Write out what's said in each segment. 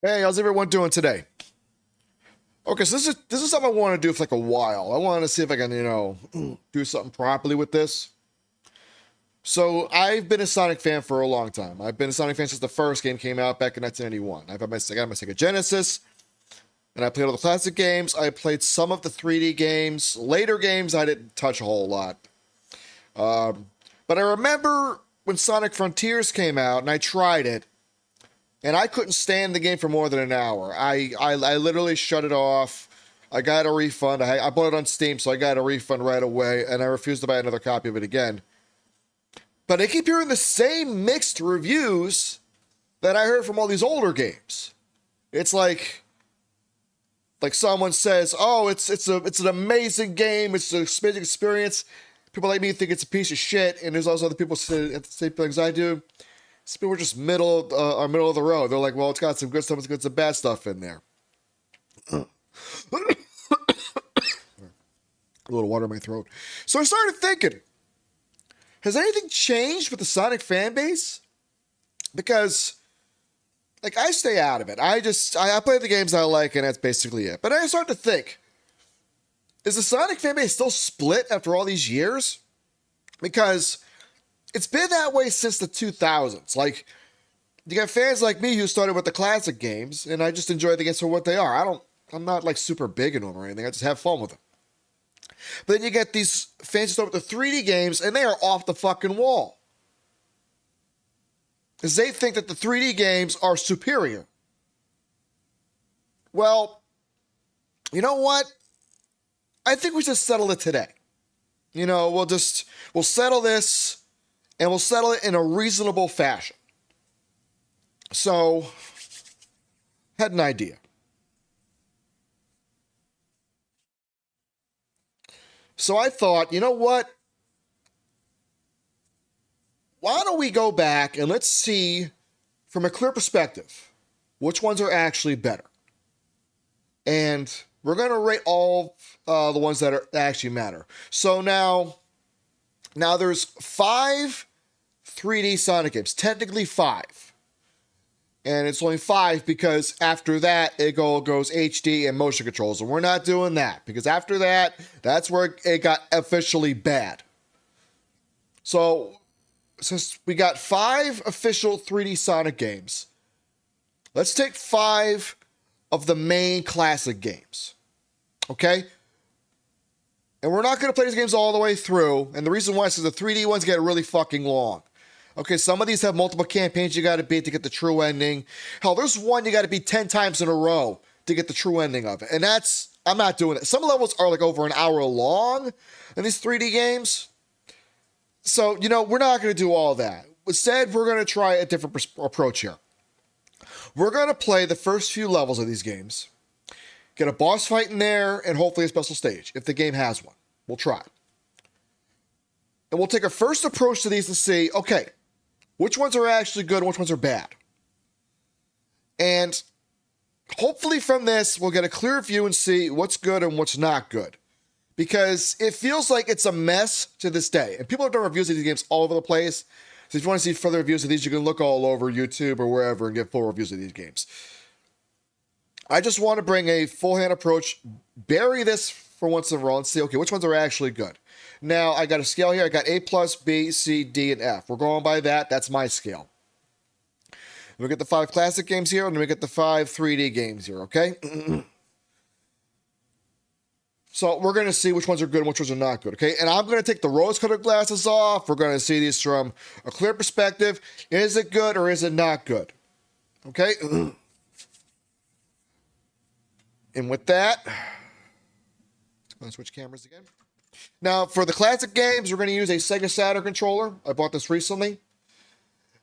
Hey, how's everyone doing today? Okay, so this is something I want to do for like a while. I want to see if I can, do something properly with this. So I've been a Sonic fan for a long time. I've been a Sonic fan since the first game came out back in 1991. I got my Sega Genesis, and I played all the classic games. I played some of the 3D games. Later games I didn't touch a whole lot. Um, but I remember when Sonic Frontiers came out, and I tried it, and I couldn't stand the game for more than an hour. I literally shut it off. I got a refund. I bought it on Steam, so I got a refund right away, and I refused to buy another copy of it again. But I keep hearing the same mixed reviews that I heard from all these older games. It's like someone says, "Oh, it's an amazing game. It's an amazing experience." People like me think it's a piece of shit, and there's also other people say the same things I do. Some people are just middle of the road. They're like, "Well, it's got some good stuff, it's got some bad stuff in there." A little water in my throat. So I started thinking, has anything changed with the Sonic fan base? Because like I stay out of it. I play the games I like, and that's basically it. But I start to think, is the Sonic fan base still split after all these years? Because it's been that way since the 2000s. Like you got fans like me who started with the classic games, and I just enjoy the games for what they are. I'm not like super big in them or anything. I just have fun with them. But then you get these fans who start with the 3D games, and they are off the fucking wall. Because they think that the 3D games are superior. Well, you know what? I think we should settle it today. We'll settle this, and we'll settle it in a reasonable fashion. So, had an idea. So I thought, you know what? Why don't we go back and let's see from a clear perspective which ones are actually better? And we're going to rate all the ones that actually matter. So now there's five 3D Sonic games, technically five. And it's only five because after that, it goes HD and motion controls. And we're not doing that because after that, that's where it got officially bad. So, since we got five official 3D Sonic games, let's take five of the main classic games. Okay? And we're not going to play these games all the way through. And the reason why is because the 3D ones get really fucking long. Okay, some of these have multiple campaigns you got to beat to get the true ending. Hell, there's one you got to beat 10 times in a row to get the true ending of it. And I'm not doing it. Some levels are like over an hour long in these 3D games. So, we're not going to do all that. Instead, we're going to try a different approach here. We're going to play the first few levels of these games, get a boss fight in there, and hopefully a special stage, if the game has one. We'll try. And we'll take a first approach to these to see, okay, which ones are actually good and which ones are bad. And hopefully from this, we'll get a clear view and see what's good and what's not good. Because it feels like it's a mess to this day. And people have done reviews of these games all over the place. So if you want to see further reviews of these, you can look all over YouTube or wherever and get full reviews of these games. I just want to bring a full hand approach, bury this for once and for all, and see, okay, which ones are actually good. Now, I got a scale here. I got A plus, B, C, D, and F. We're going by that. That's my scale. We get the five classic games here, and we get the five 3D games here, okay? So we're going to see which ones are good and which ones are not good, okay? And I'm going to take the rose-colored glasses off. We're going to see these from a clear perspective. Is it good or is it not good? Okay? And with that, I'm going to switch cameras again. Now, for the classic games, we're going to use a Sega Saturn controller. I bought this recently.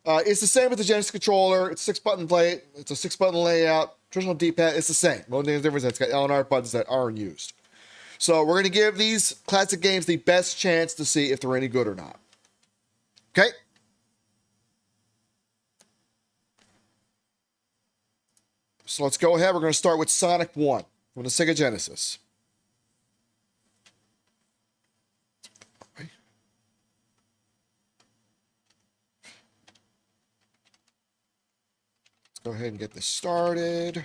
It's the same with the Genesis controller. It's a 6-button layout. Traditional D-pad, it's the same. The only difference is it's got L&R buttons that aren't used. So we're going to give these classic games the best chance to see if they're any good or not. Okay? So let's go ahead. We're going to start with Sonic 1 from the Sega Genesis. Go ahead and get this started.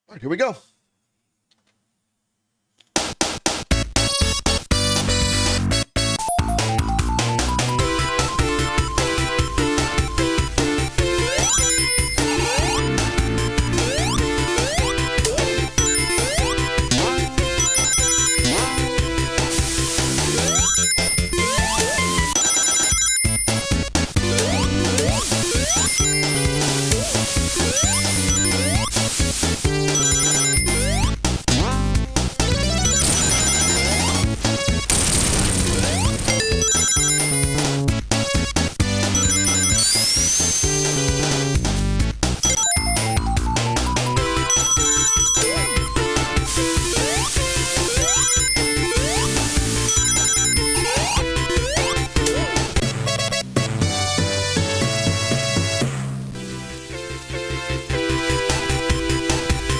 All right, here we go.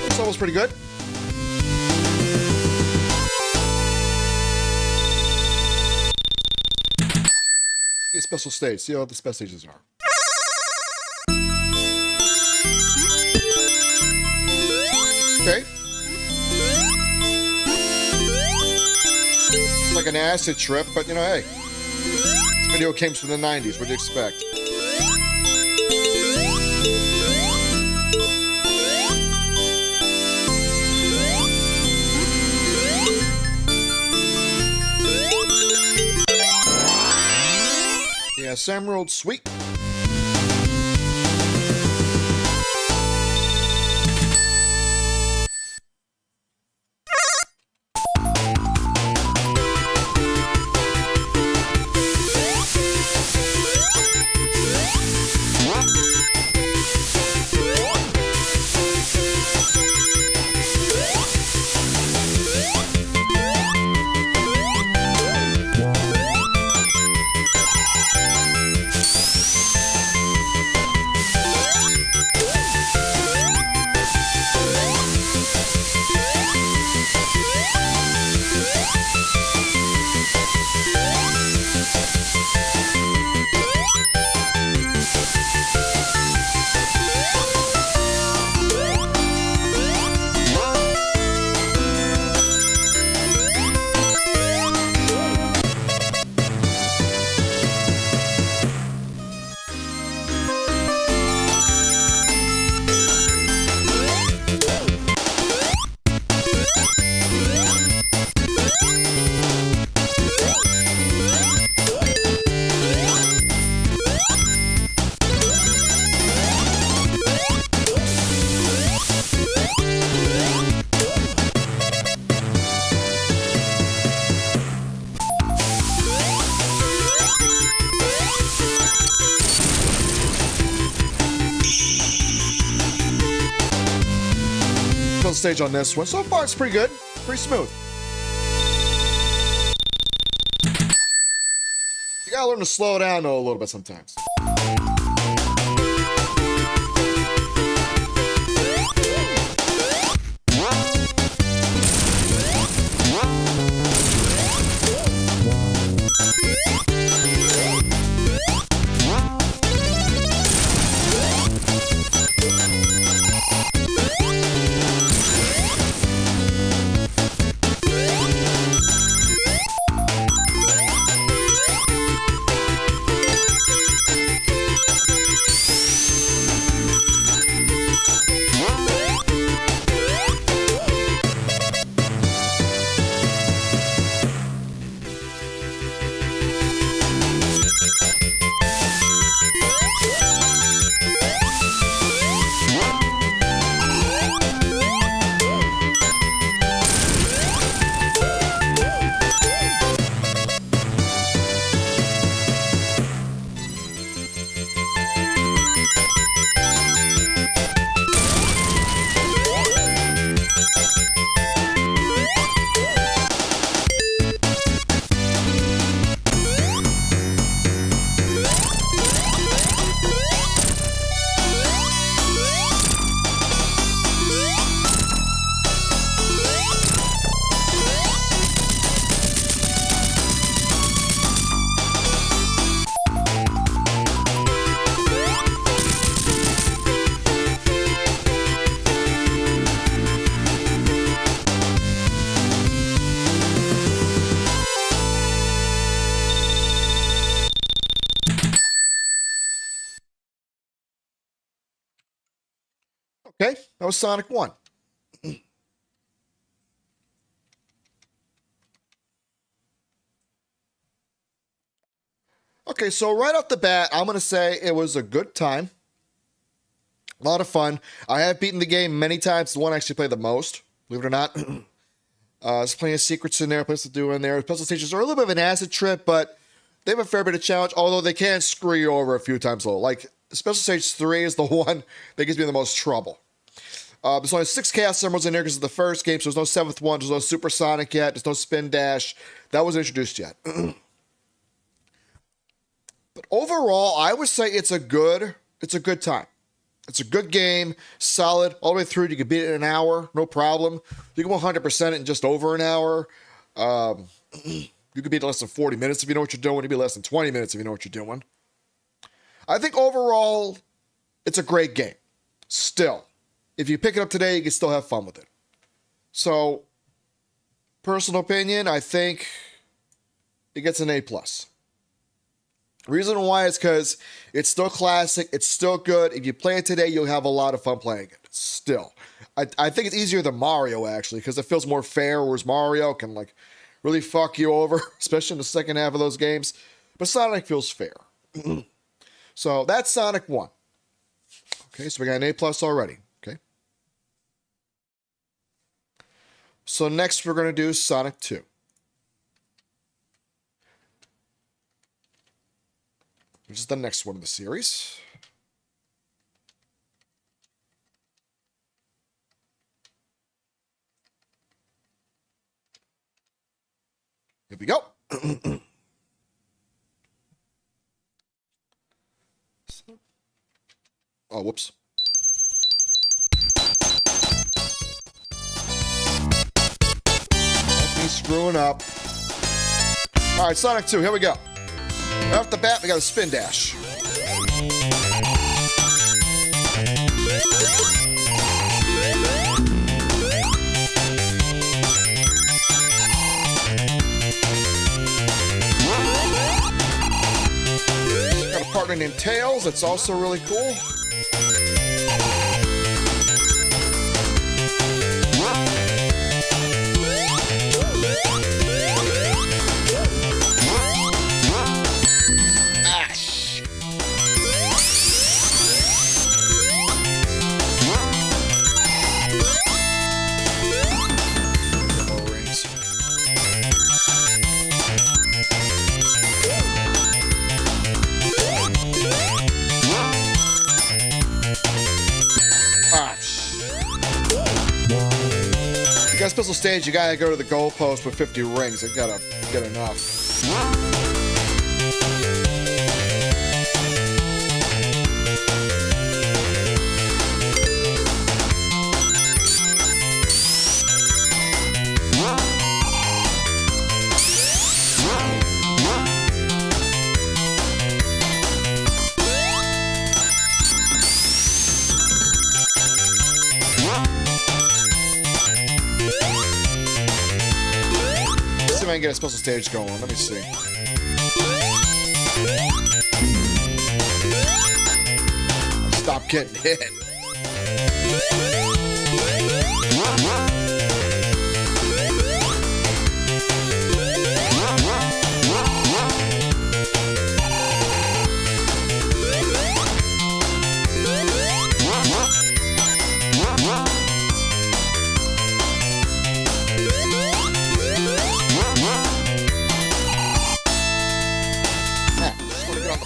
This level's pretty good. A special stage. See how the special stages are. Okay. It's like an acid trip, but you know, hey. This video came from the 90s. What do you expect? Yeah, Emerald, sweet. Stage on this one. So far, it's pretty good. Pretty smooth. You gotta learn to slow down, though, a little bit sometimes. Okay, that was Sonic 1. Okay, so right off the bat, I'm going to say it was a good time. A lot of fun. I have beaten the game many times. The one I actually played the most, believe it or not. There's plenty of secrets in there, places to do in there. Puzzle stations are a little bit of an acid trip, but they have a fair bit of challenge, although they can screw you over a few times. Though. Like, Special Stage 3 is the one that gives me the most trouble. There's only 6 Chaos Emeralds in there because it's the first game, so there's no 7th one. There's no Super Sonic yet. There's no Spin Dash. That wasn't introduced yet. But overall, I would say it's a good time. It's a good game, solid, all the way through. You can beat it in an hour, no problem. You can 100% it in just over an hour. You can beat it in less than 40 minutes if you know what you're doing. You can beat less than 20 minutes if you know what you're doing. I think overall, it's a great game. Still, if you pick it up today, you can still have fun with it. So, personal opinion, I think it gets an A+. Reason why is because it's still classic. It's still good. If you play it today, you'll have a lot of fun playing it. Still. I think it's easier than Mario, actually, because it feels more fair, whereas Mario can, like, really fuck you over, especially in the second half of those games. But Sonic feels fair. So, that's Sonic 1. Okay, so we got an A+ already. Okay. So, next we're going to do Sonic 2. Which is the next one of the series. Here we go. Oh, whoops. That's me screwing up. All right, Sonic 2, here we go. Right off the bat, we got a Spin Dash. Got a partner named Tails. That's also really cool. Pistol stage, you gotta go to the goalpost with 50 rings. I gotta get enough. I can get a special stage going. Let me see. Stop getting hit.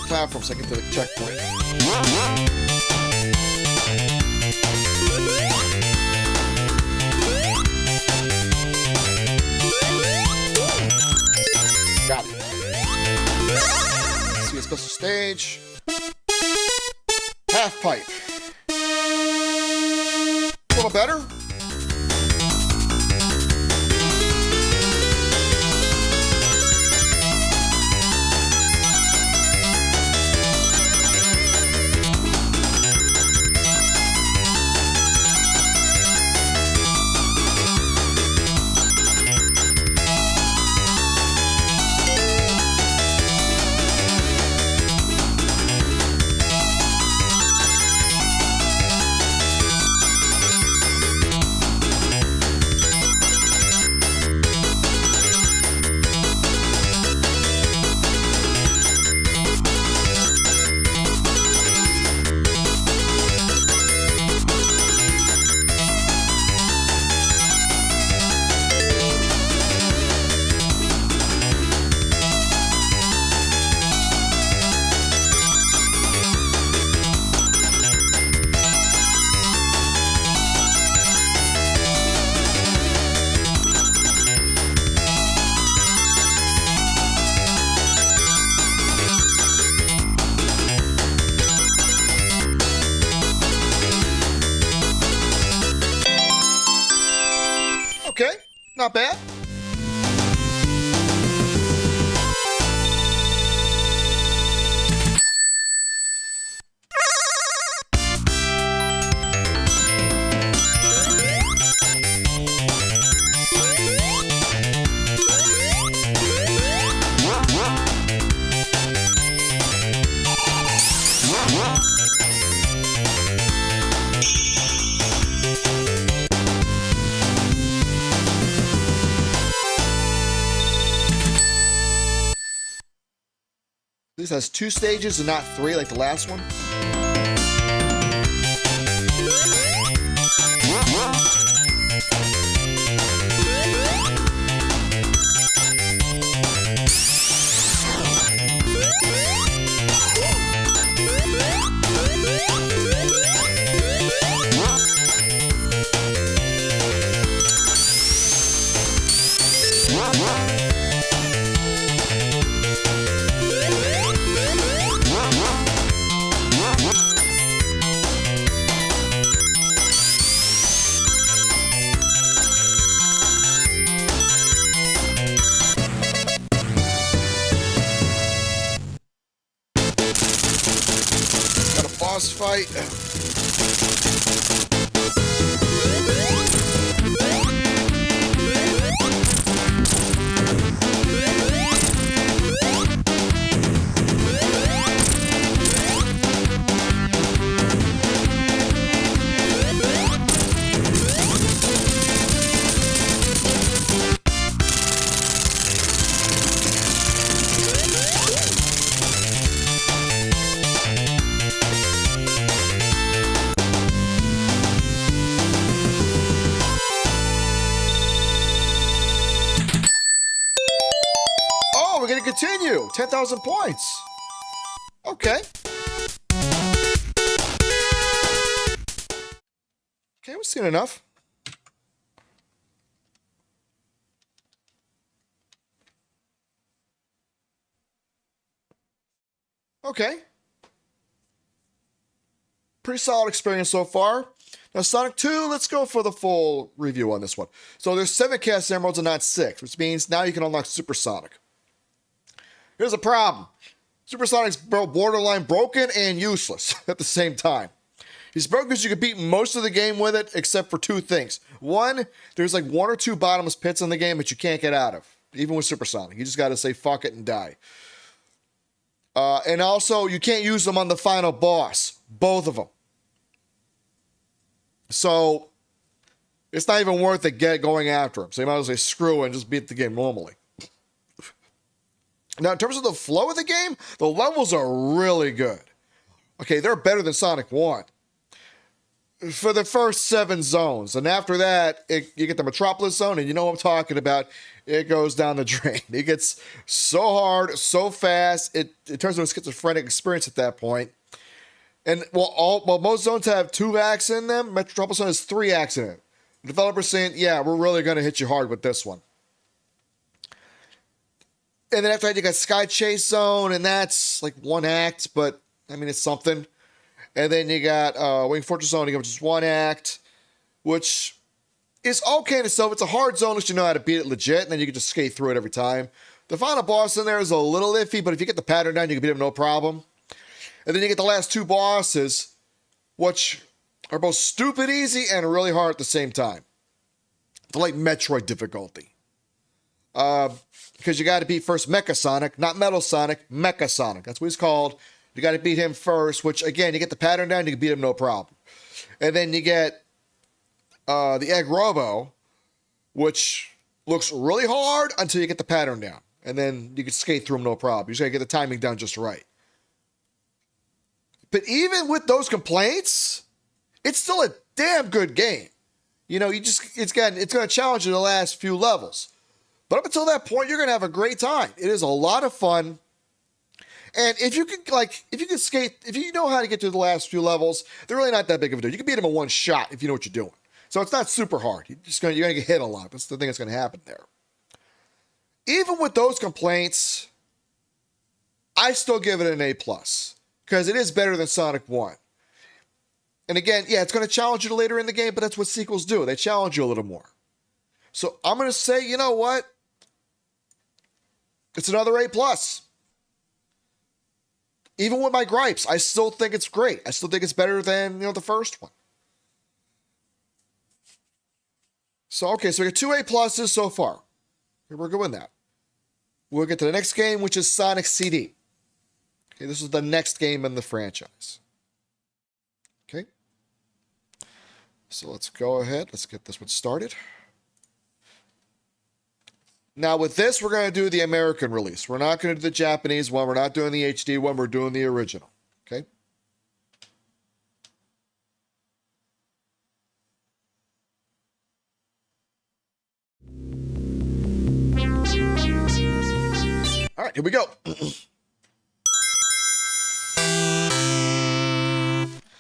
Platform so I get to the checkpoint. Got it. Let's see a special stage. Half pipe. A little better. not bad. This has 2 stages and not 3 like the last one. Boss fight. We're going to continue. 10,000 points. Okay. Okay, we've seen enough. Okay. Pretty solid experience so far. Now, Sonic 2, let's go for the full review on this one. So there's 7 Chaos Emeralds and not 6, which means now you can unlock Super Sonic. Here's a problem. Super Sonic's borderline broken and useless at the same time. He's broken because you can beat most of the game with it, except for 2 things. One, there's like 1 or 2 bottomless pits in the game that you can't get out of, even with Super Sonic. You just got to say fuck it and die. And also, you can't use them on the final boss. Both of them. So, it's not even worth it going after him. So you might as well say screw it and just beat the game normally. Now, in terms of the flow of the game, the levels are really good. Okay, they're better than Sonic 1. For the first 7 zones. And after that, you get the Metropolis Zone, and you know what I'm talking about. It goes down the drain. It gets so hard, so fast. It turns into a schizophrenic experience at that point. And while most zones have 2 acts in them, Metropolis Zone has 3 acts in it. The developer's saying, yeah, we're really going to hit you hard with this one. And then after that, you got Sky Chase Zone, and that's like 1 act, but I mean, it's something. And then you got Wing Fortress Zone, which is 1 act, which is okay in itself. It's a hard zone unless you know how to beat it legit, and then you can just skate through it every time. The final boss in there is a little iffy, but if you get the pattern down, you can beat him no problem. And then you get the last 2 bosses, which are both stupid easy and really hard at the same time. They're like Metroid difficulty. Because you got to beat first Mecha Sonic, not Metal Sonic, Mecha Sonic. That's what he's called. You got to beat him first, which, again, you get the pattern down, you can beat him no problem. And then you get the Egg Robo, which looks really hard until you get the pattern down. And then you can skate through him no problem. You just got to get the timing down just right. But even with those complaints, it's still a damn good game. You know, it's going to challenge you the last few levels. But up until that point, you're going to have a great time. It is a lot of fun. And if you know how to get to the last few levels, they're really not that big of a deal. You can beat them in 1 shot if you know what you're doing. So it's not super hard. You're going to get hit a lot. That's the thing that's going to happen there. Even with those complaints, I still give it an A+. Because it is better than Sonic 1. And again, yeah, it's going to challenge you later in the game, but that's what sequels do. They challenge you a little more. So I'm going to say, you know what? It's another A+. Even with my gripes, I still think it's great. I still think it's better than, the first one. So, okay, so we got 2 A+ so far. We're good with that. We'll get to the next game, which is Sonic CD. Okay, this is the next game in the franchise. Okay. So let's go ahead. Let's get this one started. Now with this, we're going to do the American release. We're not going to do the Japanese one. We're not doing the HD one. We're doing the original. Okay. All right, here we go.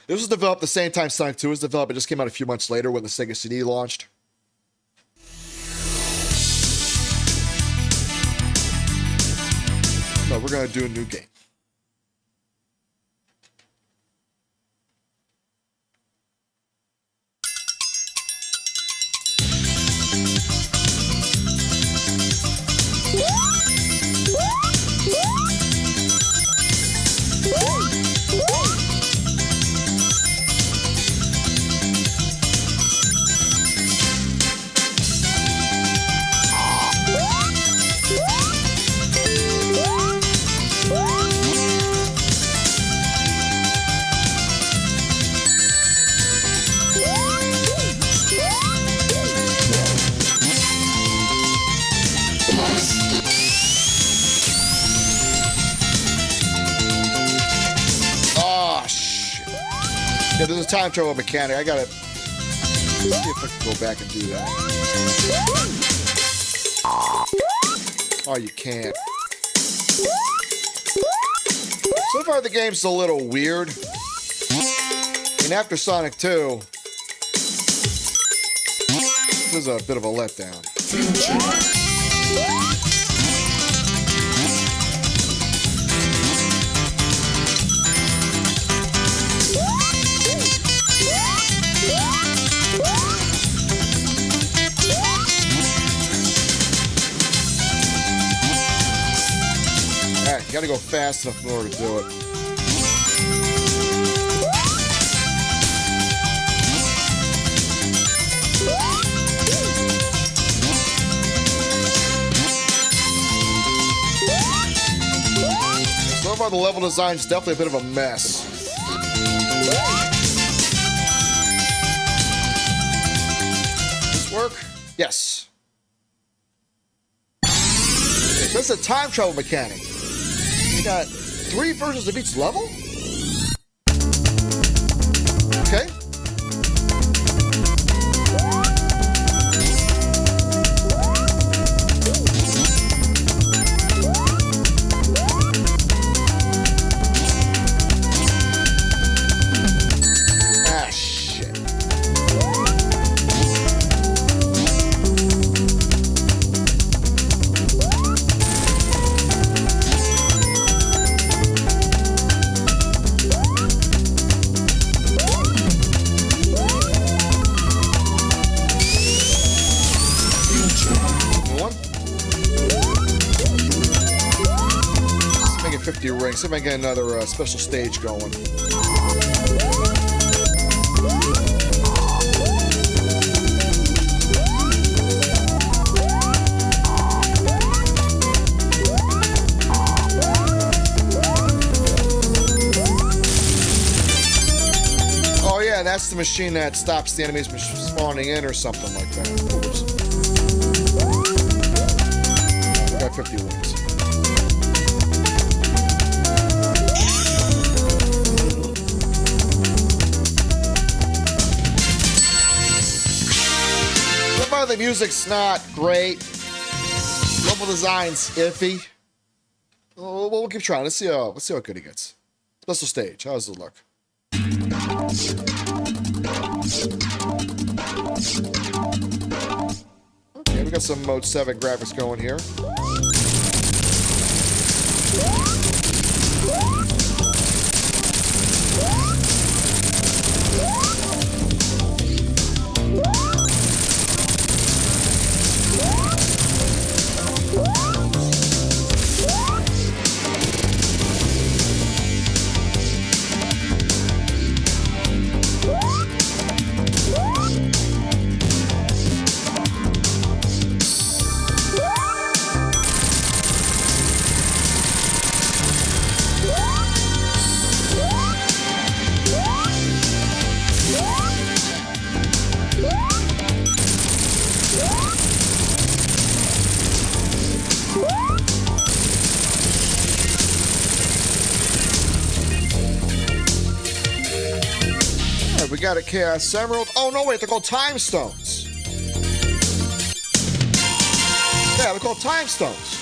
This was developed the same time Sonic 2 was developed. It just came out a few months later when the Sega CD launched. No, we're going to do a new game. Yeah, there's a time travel mechanic. I gotta see if I can go back and do that. Oh, you can't. So far, the game's a little weird. And after Sonic 2, this is a bit of a letdown. You gotta go fast enough in order to do it. So far, the level design is definitely a bit of a mess. Does this work? Yes. This is a time travel mechanic. You got 3 versions of each level? Okay. Ah, shit. Let's make it 50 rings. See if I can get another special stage going. Oh yeah, that's the machine that stops the enemies from spawning in or something like that. Oops. I got 50 rings. So far the music's not great. Level design's iffy. We'll keep trying. Let's see how good it gets. Special stage. How's it look? Okay, we got some Mode 7 graphics going here. got a Chaos Emerald. Oh, no, wait, they're called Time Stones. Yeah, they're called Time Stones.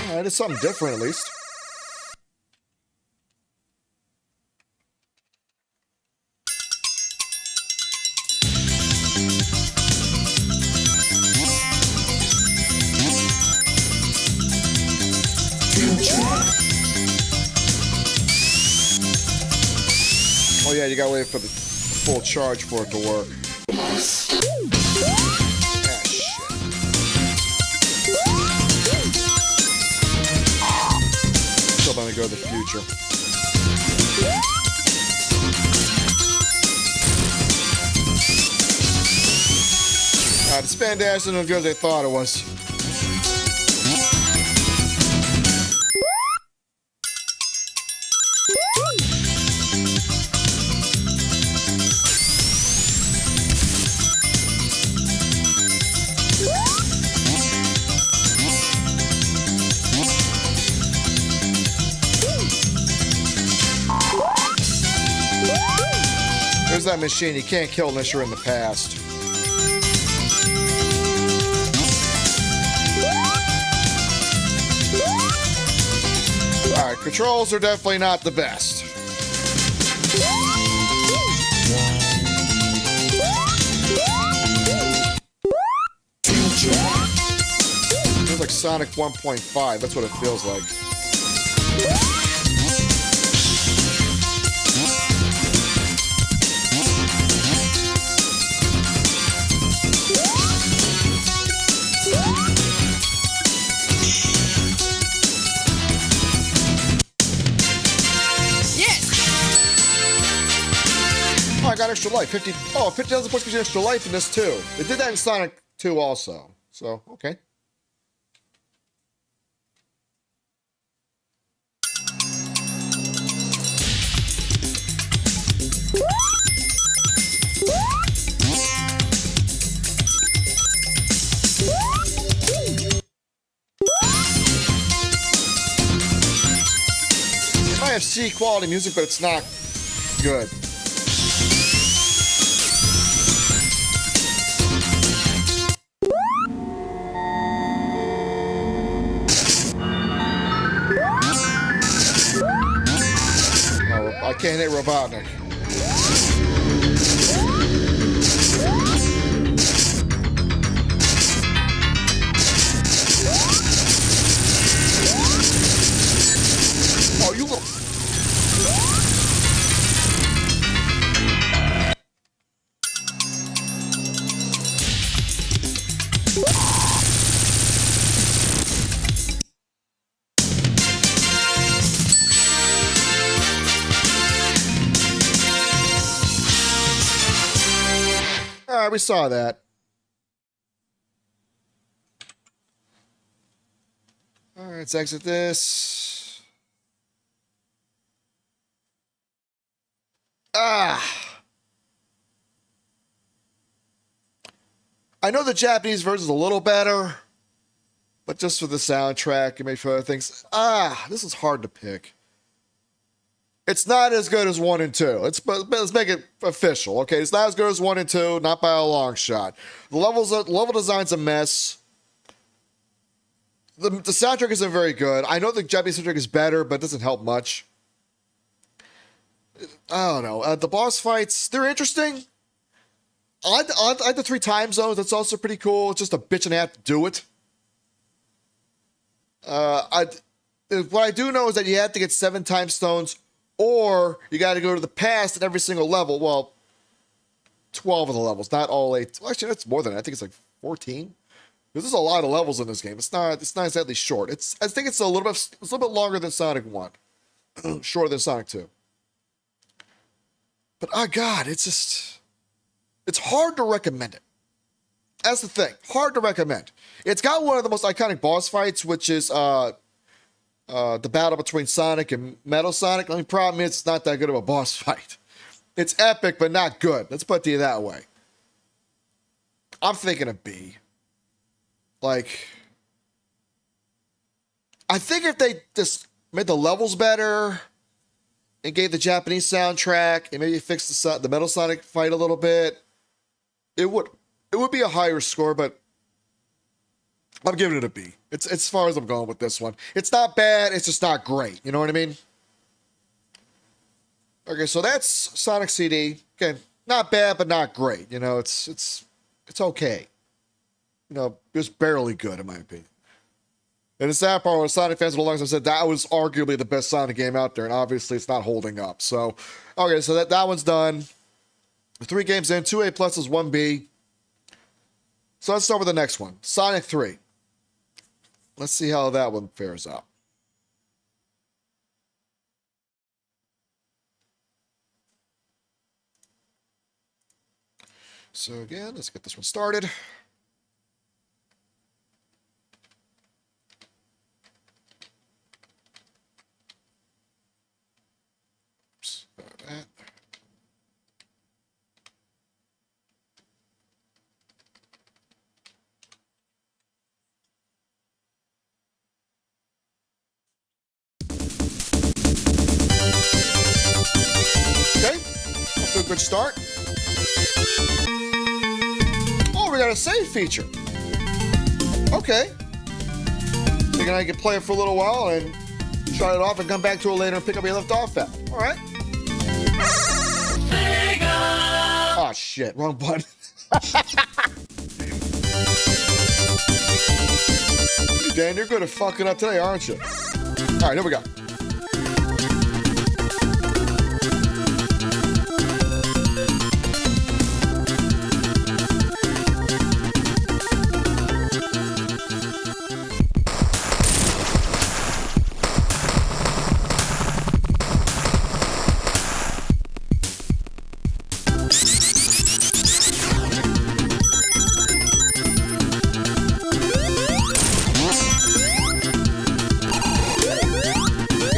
That is something different, at least. Oh yeah, you gotta wait for the full charge for it to work. Ah, shit. Still gonna go to the future. The Span Dash isn't as good as they thought it was. There's that machine you can't kill unless you're in the past. Alright, controls are definitely not the best. Feels like Sonic 1.5, that's what it feels like. I got extra life. 50,000 points gives you extra life in this too. They did that in Sonic 2 also. So, okay. It might have C quality music, but it's not good. I can't hit Robotnik. Oh, you little... Alright, we saw that. Alright, let's exit this. I know the Japanese version is a little better, but just for the soundtrack and maybe for other things. This is hard to pick. It's not as good as 1 and 2. Let's make it official, okay? It's not as good as 1 and 2, not by a long shot. The level design's a mess. The soundtrack isn't very good. I know the Japanese soundtrack is better, but it doesn't help much. I don't know. The boss fights, they're interesting. I like the 3 time zones. That's also pretty cool. It's just a bitch and a half to do it. What I do know is that you have to get 7 time stones, or you got to go to the past at every single level. Well, 12 of the levels, not all 8. Well, actually, that's more than that. I think it's like 14. Because there's a lot of levels in this game. It's not exactly short. I think it's a little bit longer than Sonic 1. Shorter than Sonic 2. But God, it's hard to recommend it. That's the thing. Hard to recommend. It's got one of the most iconic boss fights, which is the battle between Sonic and Metal Sonic. The only problem is it's not that good of a boss fight. It's epic, but not good. Let's put it to you that way. I'm thinking of B. Like, I think if they just made the levels better and gave the Japanese soundtrack and maybe fixed the Metal Sonic fight a little bit, it would be a higher score, but I'm giving it a B. It's as far as I'm going with this one. It's not bad, it's just not great. You know what I mean? Okay, so that's Sonic CD. Again, not bad, but not great. You know, it's okay. You know, just barely good in my opinion. And the sad part was Sonic fans for the longest have said that was arguably the best Sonic game out there, and obviously it's not holding up. So, okay, so that one's done. 3 games in, 2 A pluses, 1 B. So let's start with the next one, Sonic 3. Let's see how that one fares out. So again, let's get this one started. Oops, about that. Okay, off to a good start. Oh, we got a save feature. Okay. Thinking I could play it for a little while and try it off and come back to it later and pick up where you left off at. All right. Oh, shit. Wrong button. Dan, you're good at fucking up today, aren't you? All right, here we go.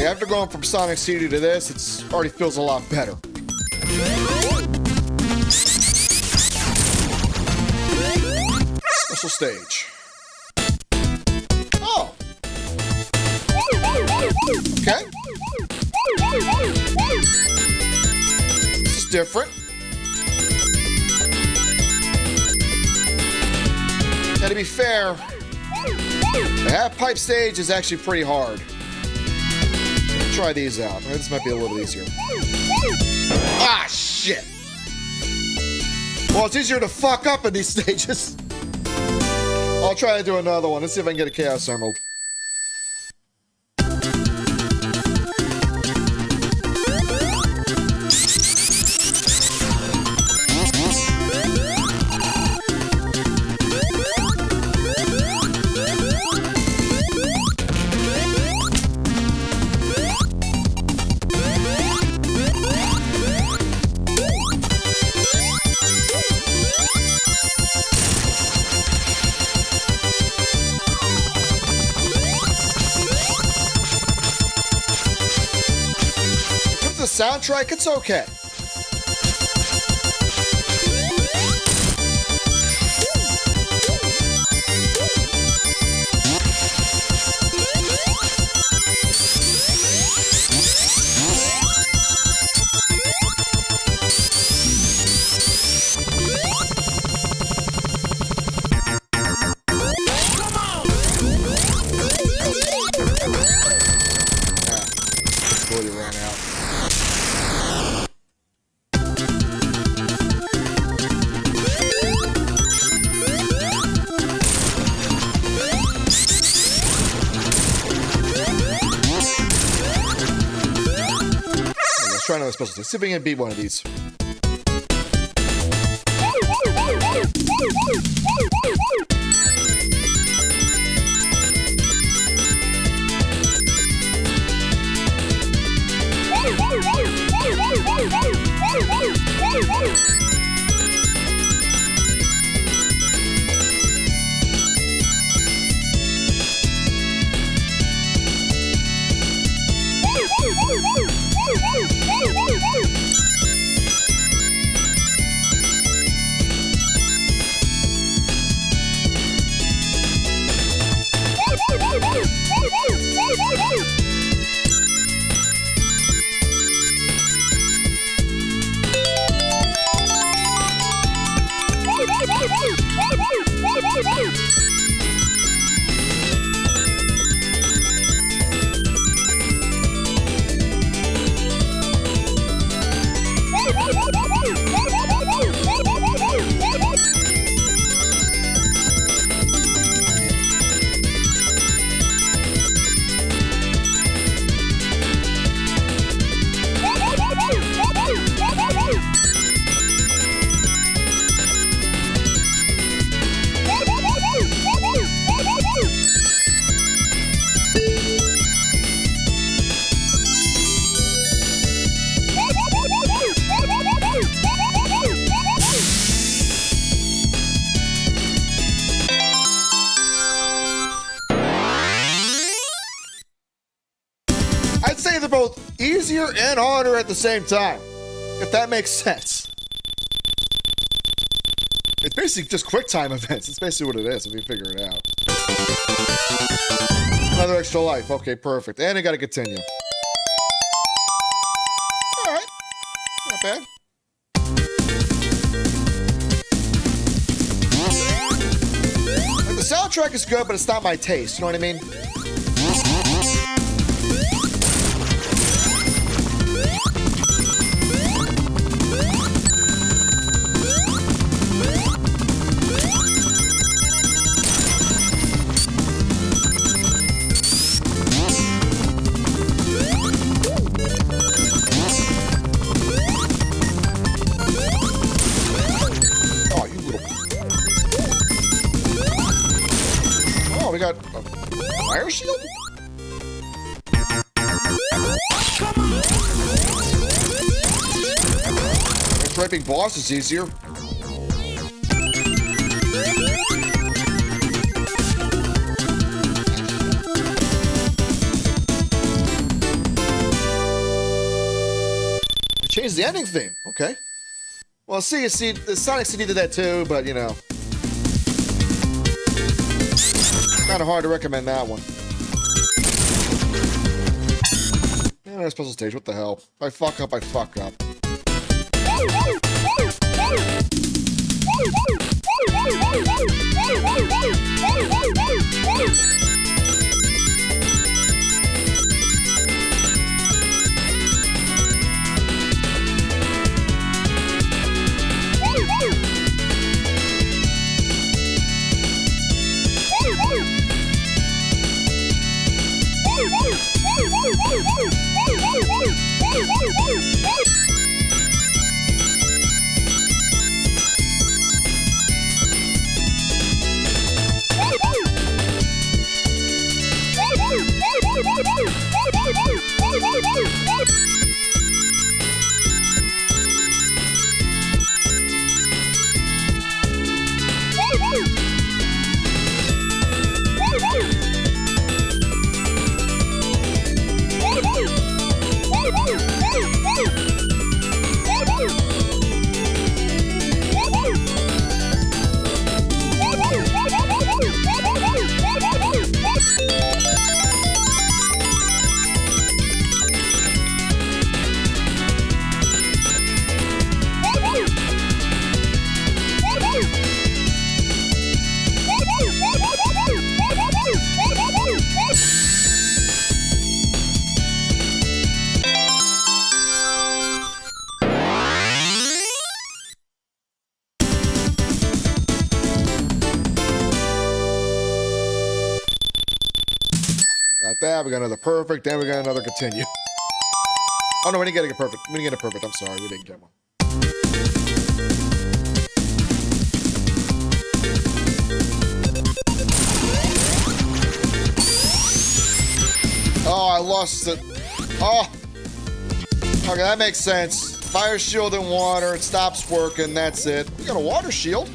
After going from Sonic CD to this, it already feels a lot better. Special stage. Oh. Okay. This is different. Now, to be fair, the half-pipe stage is actually pretty hard. Try these out. This might be a little easier. Ah, shit. Well, it's easier to fuck up in these stages. I'll try to do another one. Let's see if I can get a Chaos Emerald. The soundtrack, it's okay. Totally ran out. Try another special thing. See if we can beat one of these. I'd say they're both easier and harder at the same time, if that makes sense. It's basically just quick time events. It's basically what it is if you figure it out. Another extra life. Okay, perfect. And I gotta continue. Alright. Not bad. Like, the soundtrack is good, but it's not my taste. You know what I mean? We got a fire shield? Draping boss is easier. We changed the ending theme. Okay. Well, see, the Sonic CD did that too, but you know. Kind of hard to recommend that one. Yeah, that's puzzle stage. What the hell? If I fuck up, I fuck up. Got that, we got another perfect, then we got another continue. Oh no, we didn't get a perfect. We didn't get a perfect, I'm sorry, we didn't get one. Oh, I lost it. Oh! Okay, that makes sense. Fire shield and water, it stops working, that's it. We got a water shield.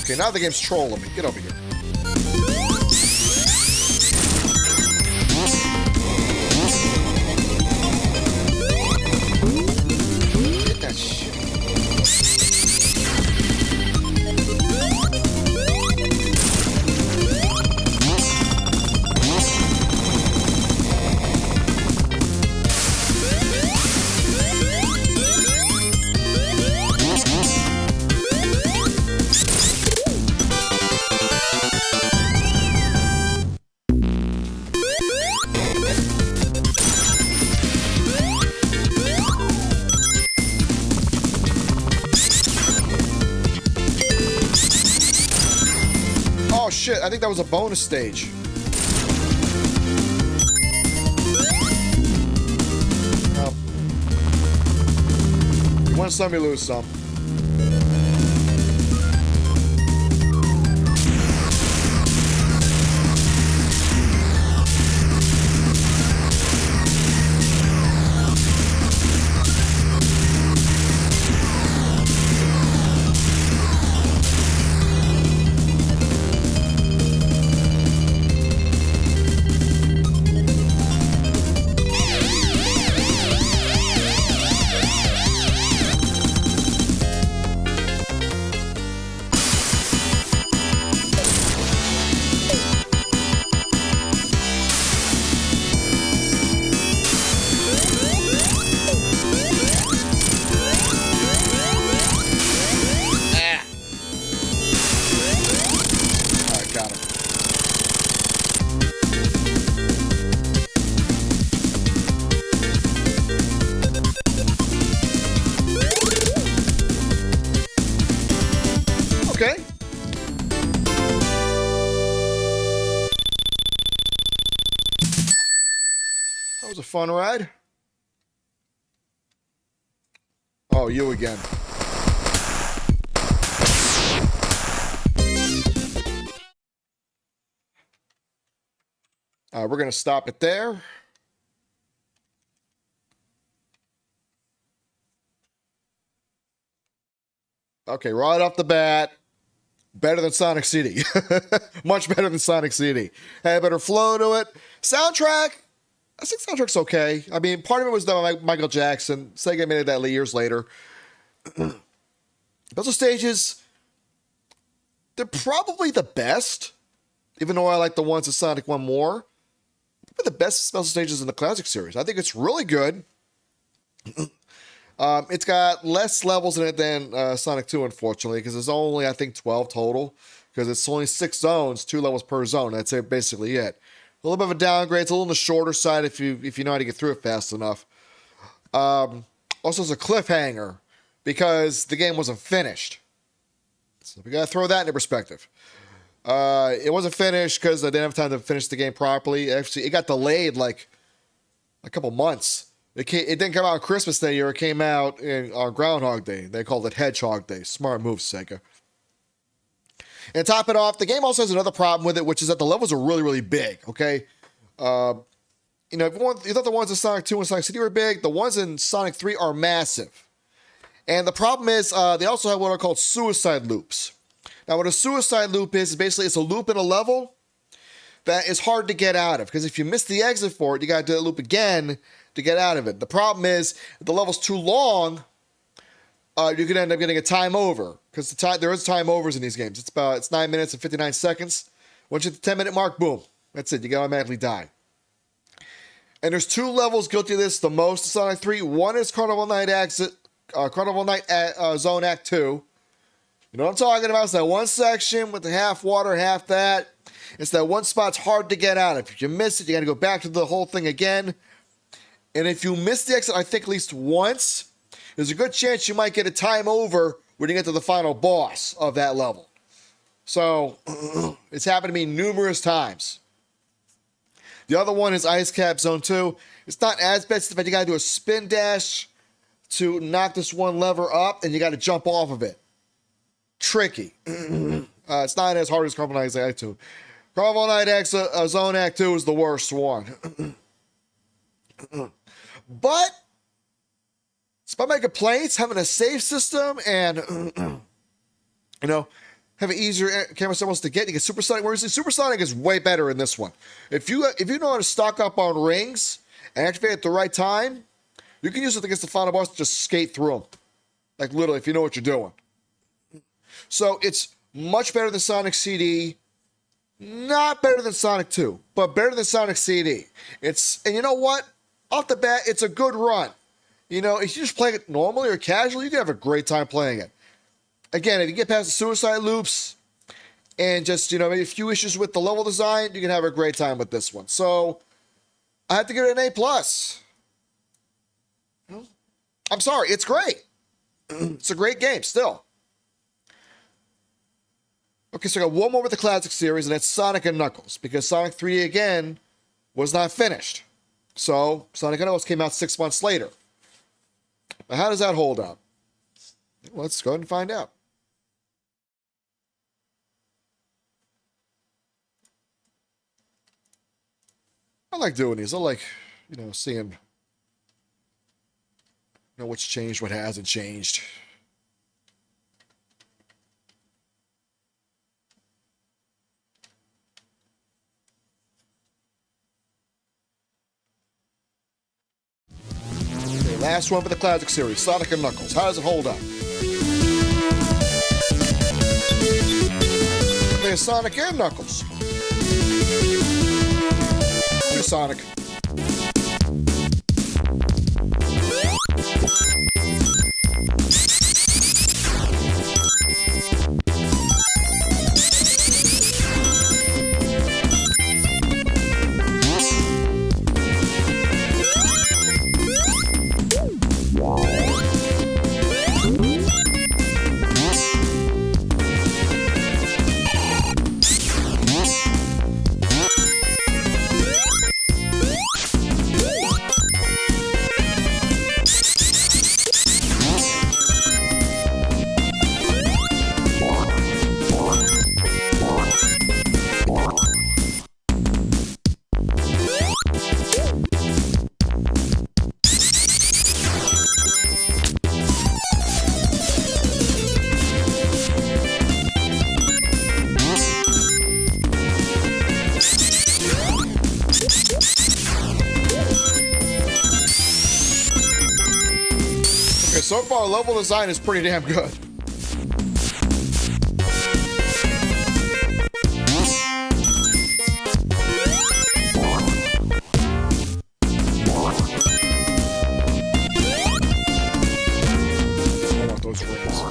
Okay, now the game's trolling me. Get over here. Get that shit. Oh shit, I think that was a bonus stage. You win some, you lose some. Okay. That was a fun ride. Oh, you again. We're going to stop it there. Okay, right off the bat, better than Sonic CD. Much better than Sonic CD. Had a better flow to it. Soundtrack, I think soundtrack's okay. I mean, part of it was done by Michael Jackson. Sega made it that years later. Puzzle stages, they're probably the best, even though I like the ones in Sonic 1 more. They're the best puzzle stages in the classic series. I think it's really good. It's got less levels in it than Sonic 2, unfortunately, because there's only, I think, 12 total, because it's only 6 zones, 2 levels per zone. That's basically it. A little bit of a downgrade. It's a little on the shorter side if you know how to get through it fast enough. Also, it's a cliffhanger, because the game wasn't finished. So we got to throw that into perspective. It wasn't finished because I didn't have time to finish the game properly. Actually, it got delayed like a couple months. It didn't come out on Christmas Day year. It came out on Groundhog Day. They called it Hedgehog Day. Smart move, Sega. And to top it off, the game also has another problem with it, which is that the levels are really, really big. Okay, you thought the ones in Sonic 2 and Sonic CD were big. The ones in Sonic 3 are massive. And the problem is they also have what are called suicide loops. Now, what a suicide loop is basically it's a loop in a level that is hard to get out of, because if you miss the exit for it, you got to do the loop again to get out of it. The problem is if the level's too long, you could end up getting a time over, because there is time overs in these games. It's 9 minutes and 59 seconds. Once you hit the 10-minute mark, boom, that's it. You automatically die. And there's 2 levels guilty of this the most in Sonic 3. One is Carnival Night Zone Act 2. You know what I'm talking about? It's that one section with the half water, half that. It's that one spot's hard to get out of. If you miss it, you got to go back to the whole thing again. And if you miss the exit, I think at least once, there's a good chance you might get a time over when you get to the final boss of that level. So, it's happened to me numerous times. The other one is Ice Cap Zone 2. It's not as bad, but you got to do a spin dash to knock this one lever up, and you got to jump off of it. Tricky. It's not as hard as Carnival Night Act 2. Carnival Night Zone Act 2 is the worst one. But, despite my complaints, having a save system and, have an easier camera symbols to get. You get Supersonic. Whereas the Supersonic is way better in this one. If you know how to stock up on rings and activate at the right time, you can use it against the final boss to just skate through them. Like literally, if you know what you're doing. So it's much better than Sonic CD. Not better than Sonic 2, but better than Sonic CD. And you know what? Off the bat, it's a good run. You know, if you just play it normally or casually, you can have a great time playing it. Again, if you get past the suicide loops and just, maybe a few issues with the level design, you can have a great time with this one. So I have to give it an A+. I'm sorry, it's great. It's a great game still. Okay, so I got one more with the classic series, and that's Sonic and Knuckles, because Sonic 3D, again, was not finished. So Sonic and Knuckles came out 6 months later. Now, how does that hold up? Well, let's go ahead and find out. I like doing these. I like, seeing what's changed, what hasn't changed. Okay, last one for the classic series, Sonic and Knuckles. How does it hold up? There's Sonic and Knuckles. Do Sonic. So far, level design is pretty damn good. I want those rings.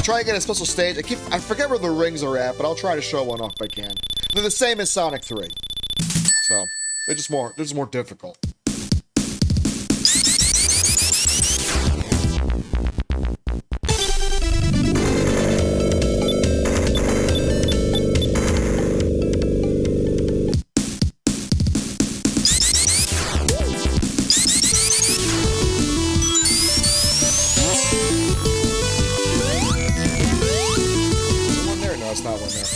Try and get a special stage. I forget where the rings are at, but I'll try to show one off if I can. They're the same as Sonic 3. So, they're just more difficult. It's not one there.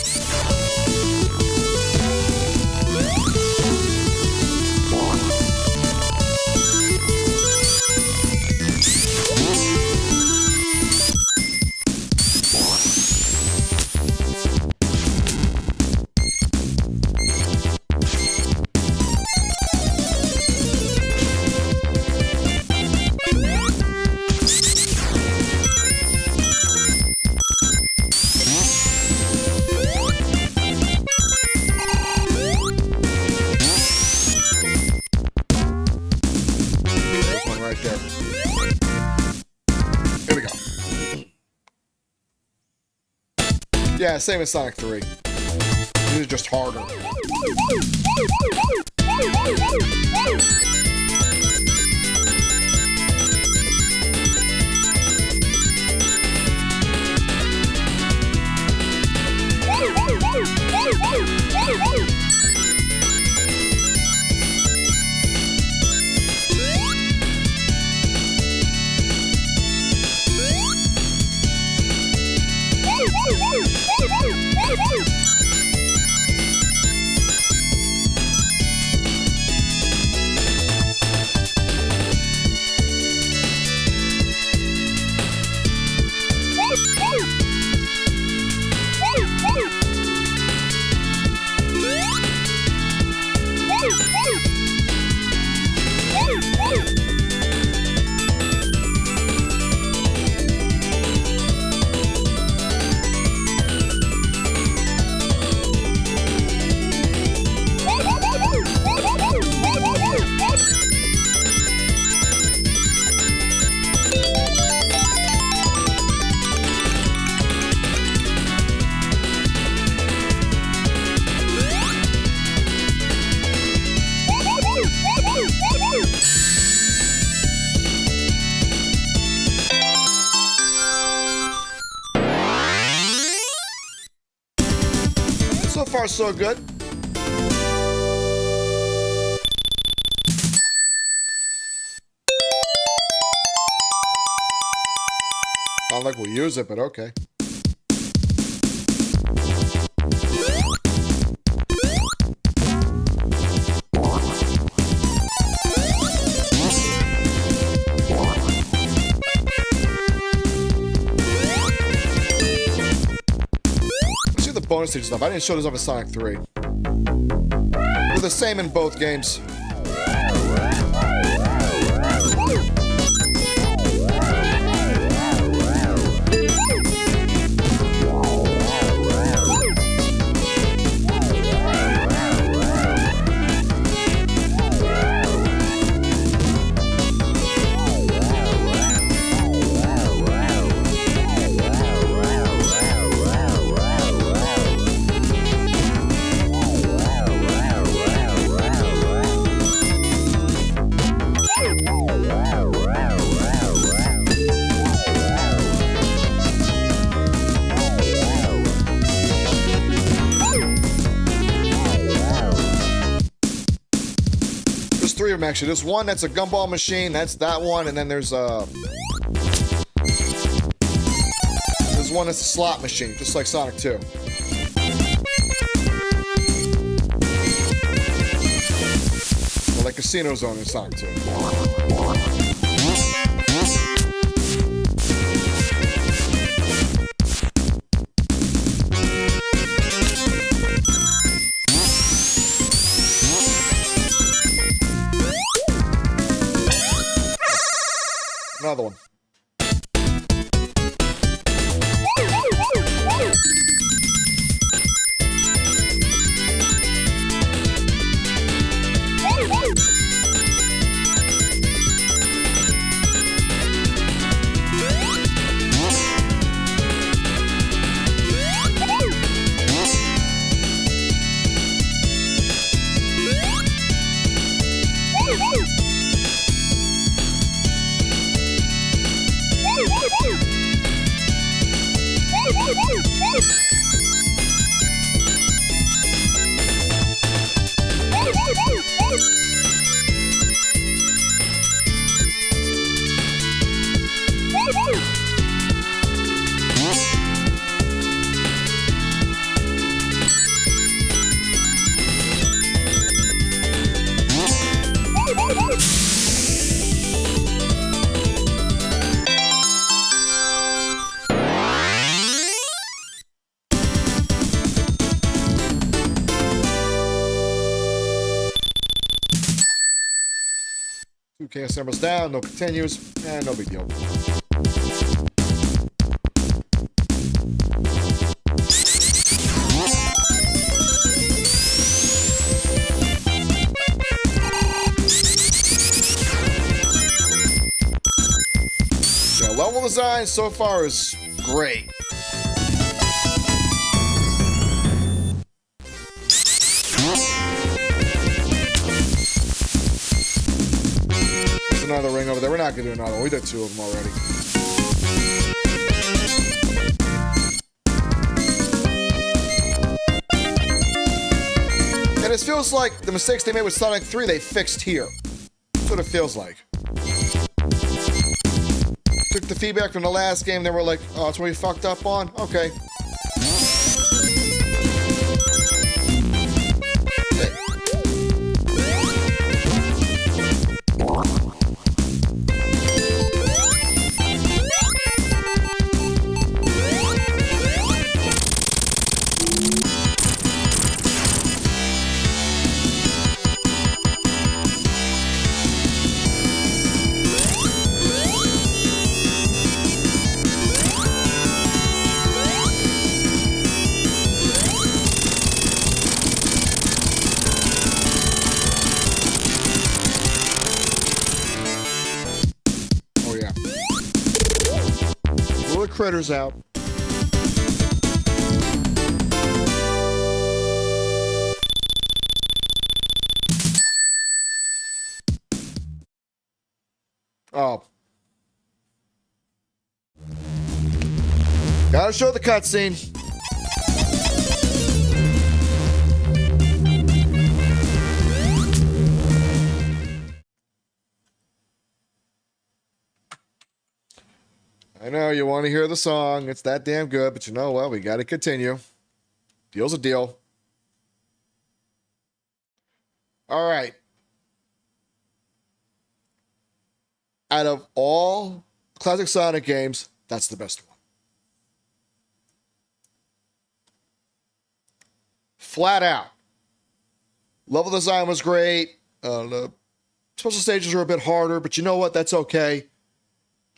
Yeah, same as Sonic 3. These are just harder. So far, so good. Not like we'll use it, but okay. Bonus stage stuff. I didn't show this off in Sonic 3. They're the same in both games. Three of them actually. There's one that's a gumball machine. That's that one, and then there's one that's a slot machine, just like Sonic 2. Or like Casino Zone in Sonic 2. Another one. Two chaos emeralds down, no continues, and no big deal. Yeah, level design so far is great. another ring over there. We're not going to do another one. We did 2 of them already. And it feels like the mistakes they made with Sonic 3, they fixed here. That's what it feels like. Took the feedback from the last game, they were like, oh, that's what we fucked up on? Okay. Critters out. Oh. Gotta show the cutscene. I know you want to hear the song. It's that damn good, but you know what? We got to continue. Deal's a deal. All right. Out of all classic Sonic games, that's the best one. Flat out. Level design was great. The special stages were a bit harder, but you know what? That's okay.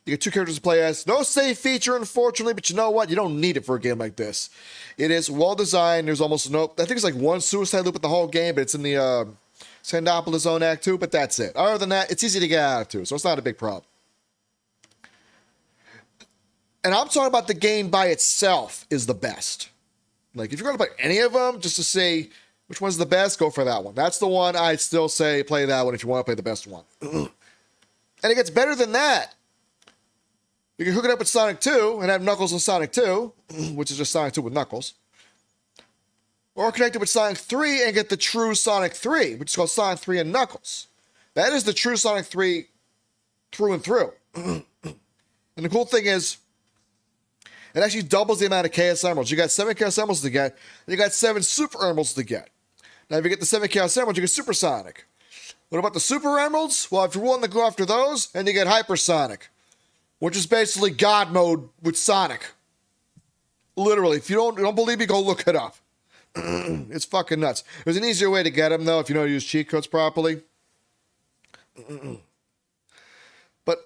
You get 2 characters to play as. No save feature, unfortunately, but you know what? You don't need it for a game like this. It is well designed. There's almost no... I think it's like one suicide loop with the whole game, but it's in the Sandopolis Zone Act 2, but that's it. Other than that, it's easy to get out of too, so it's not a big problem. And I'm talking about the game by itself is the best. Like, if you're going to play any of them, just to say which one's the best, go for that one. That's the one I'd still say play that one if you want to play the best one. And it gets better than that. You can hook it up with Sonic 2 and have Knuckles and Sonic 2, which is just Sonic 2 with Knuckles. Or connect it with Sonic 3 and get the true Sonic 3, which is called Sonic 3 and Knuckles. That is the true Sonic 3 through and through. And the cool thing is, it actually doubles the amount of Chaos Emeralds. You got 7 Chaos Emeralds to get, and you got 7 Super Emeralds to get. Now, if you get the 7 Chaos Emeralds, you get Super Sonic. What about the Super Emeralds? Well, if you're willing to go after those, and you get Hyper Sonic, which is basically God mode with Sonic. Literally, if you don't believe me, go look it up. It's fucking nuts. There's an easier way to get them, though, if you know how to use cheat codes properly. But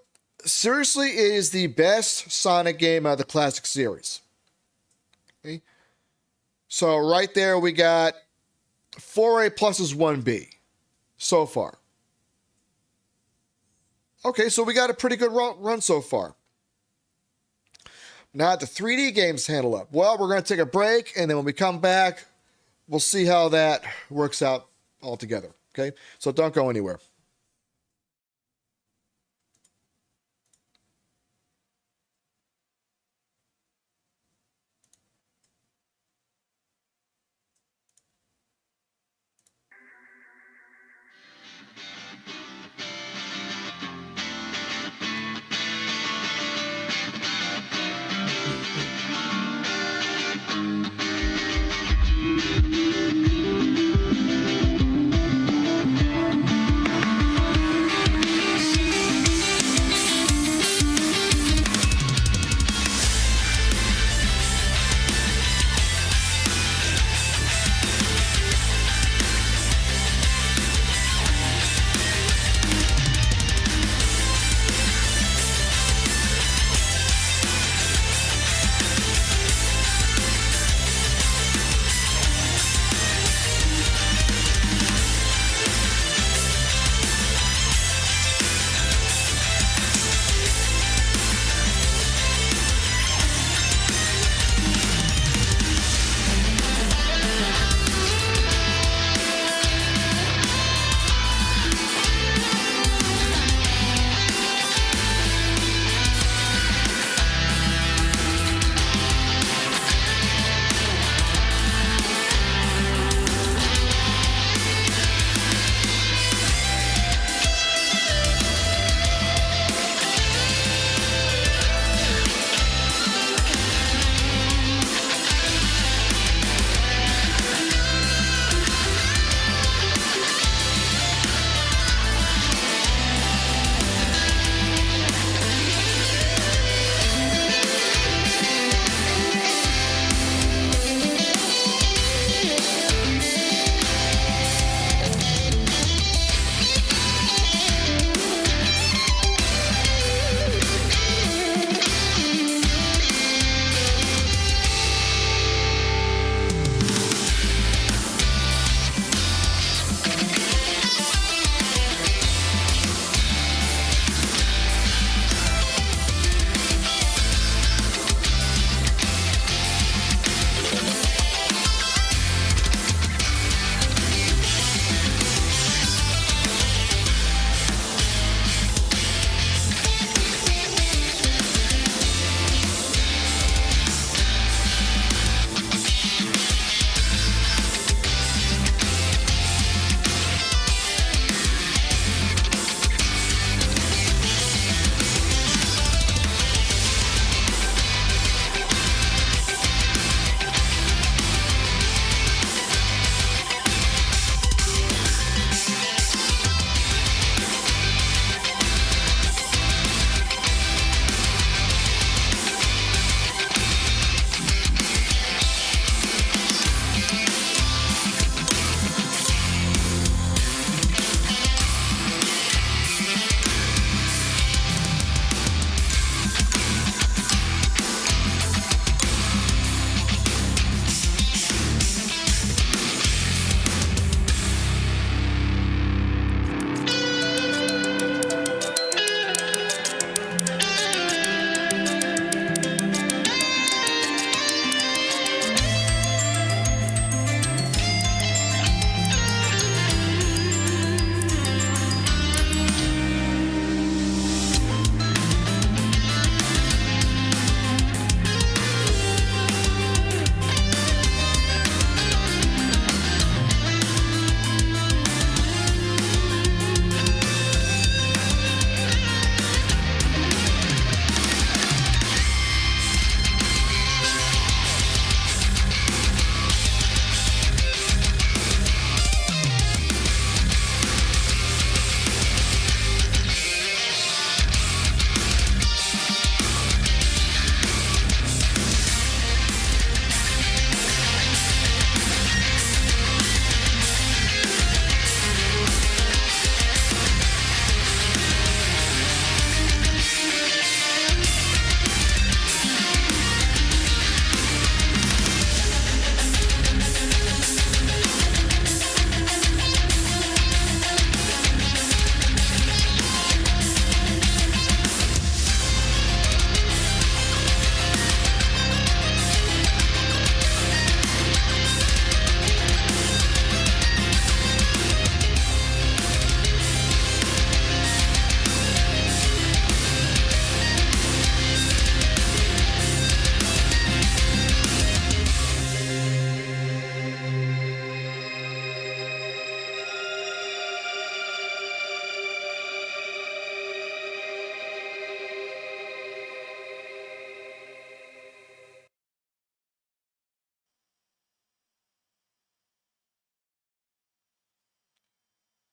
seriously, it is the best Sonic game out of the classic series. Okay? So right there, we got 4A pluses 1B so far. Okay, so we got a pretty good run so far. Now the 3D games handle up. Well, we're going to take a break, and then when we come back, we'll see how that works out altogether. Okay, so don't go anywhere.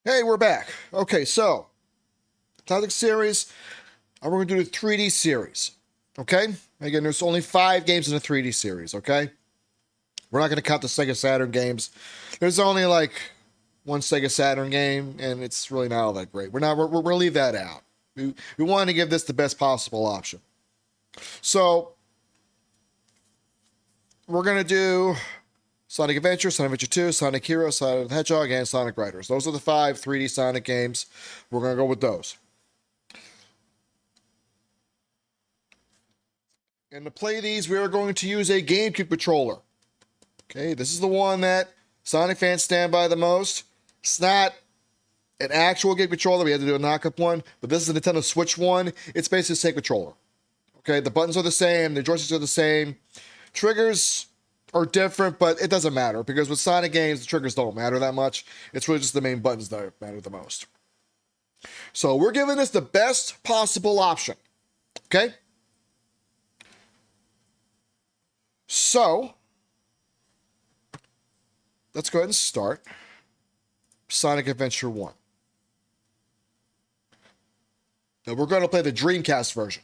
Hey, we're back. Okay, so Classic Series, we're going to do the 3D series. Okay? Again, there's only 5 games in the 3D series, okay? We're not going to count the Sega Saturn games. There's only like one Sega Saturn game, and it's really not all that great. We're going to leave that out. We want to give this the best possible option. So, we're going to do Sonic Adventure, Sonic Adventure 2, Sonic Heroes, Sonic the Hedgehog, and Sonic Riders. Those are the 5 3D Sonic games. We're going to go with those. And to play these, we are going to use a GameCube controller. Okay, this is the one that Sonic fans stand by the most. It's not an actual game controller. We had to do a knockup one, but this is a Nintendo Switch one. It's basically the same controller. Okay, the buttons are the same, the joysticks are the same. Triggers are different, but it doesn't matter because with Sonic games, the triggers don't matter that much. It's really just the main buttons that matter the most. So we're giving this the best possible option. Okay? So, let's go ahead and start Sonic Adventure 1. Now we're going to play the Dreamcast version.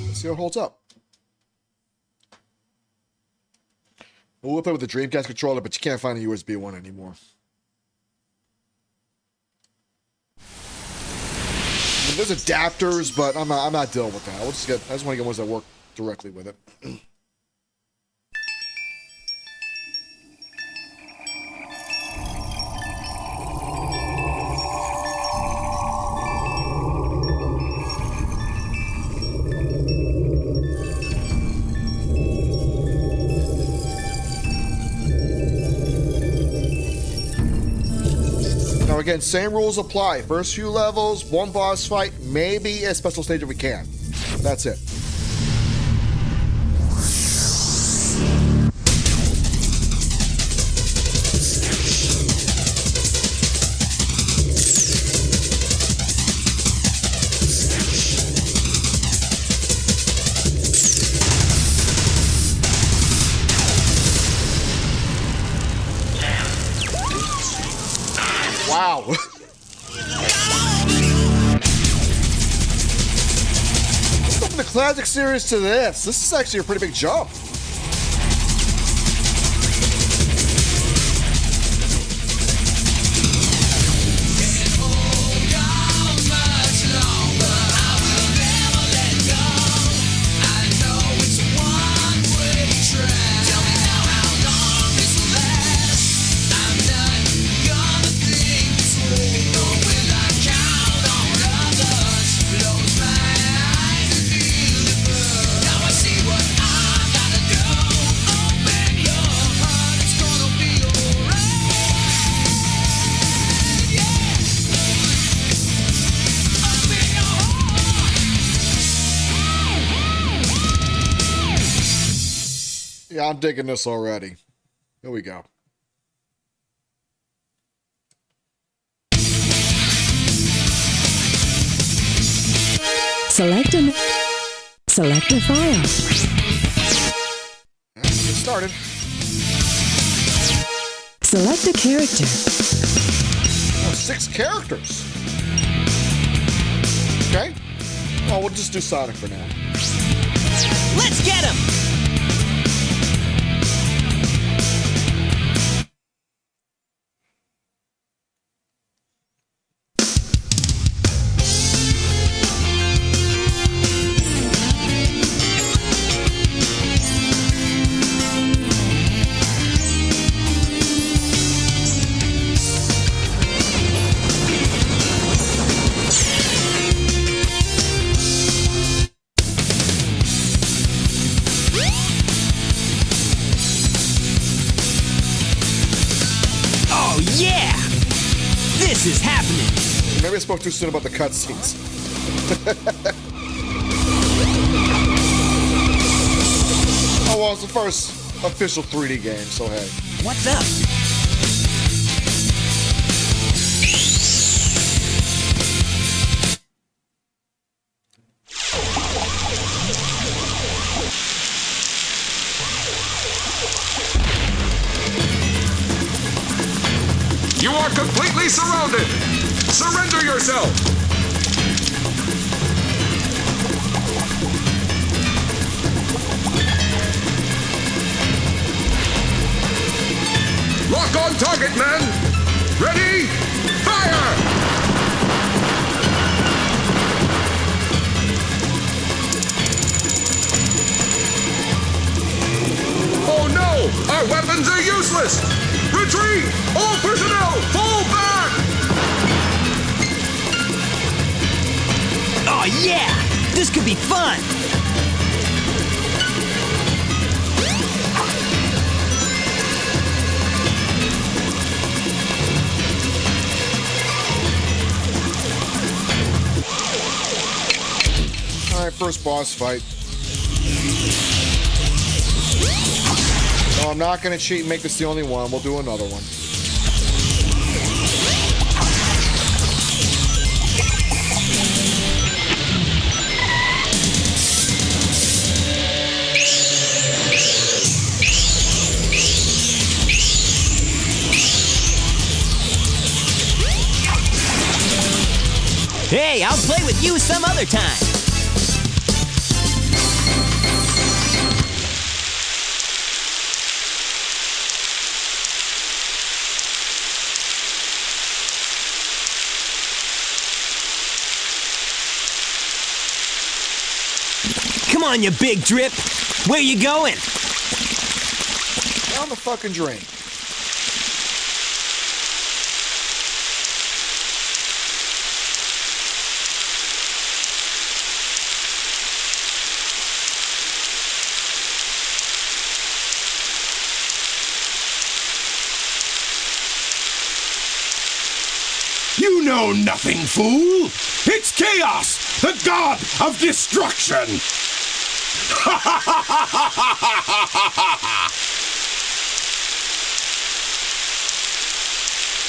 Let's see how it holds up. We'll play with the Dreamcast controller, but you can't find a USB one anymore. There's adapters, but I'm not dealing with that. I just want to get ones that work directly with it. Now again, same rules apply. First few levels, one boss fight, maybe a special stage if we can. That's it. Wow. From the Classic Series to this is actually a pretty big jump. Yeah, I'm digging this already. Here we go. Select a file. Let's get started. Select a character. Oh, 6 characters. Okay. Well, we'll just do Sonic for now. Let's get him! Yeah! This is happening! Maybe I spoke too soon about the cutscenes. Oh, well, it's the first official 3D game, so hey. What's up? are completely surrounded. Surrender yourself. Lock on target, men. Ready? Fire! Oh no! Our weapons are useless! Retreat! All personnel, fall back! Oh yeah! This could be fun! All right, first boss fight. No, I'm not going to cheat and make this the only one. We'll do another one. Hey, I'll play with you some other time! Come on, you big drip! Where you going? Down the fucking drain. You know nothing, fool! It's Chaos, the god of destruction!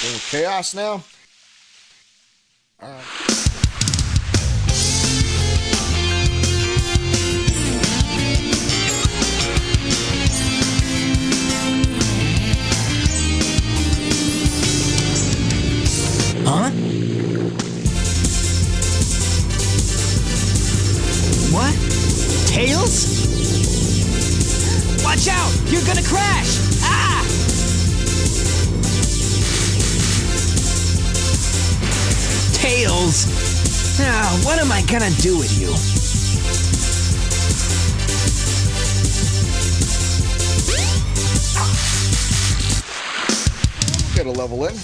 Going with Chaos now? Alright. Huh? What? Tails? Watch out! You're gonna crash! Ah! Tails! Now, what am I gonna do with you? Get a level in.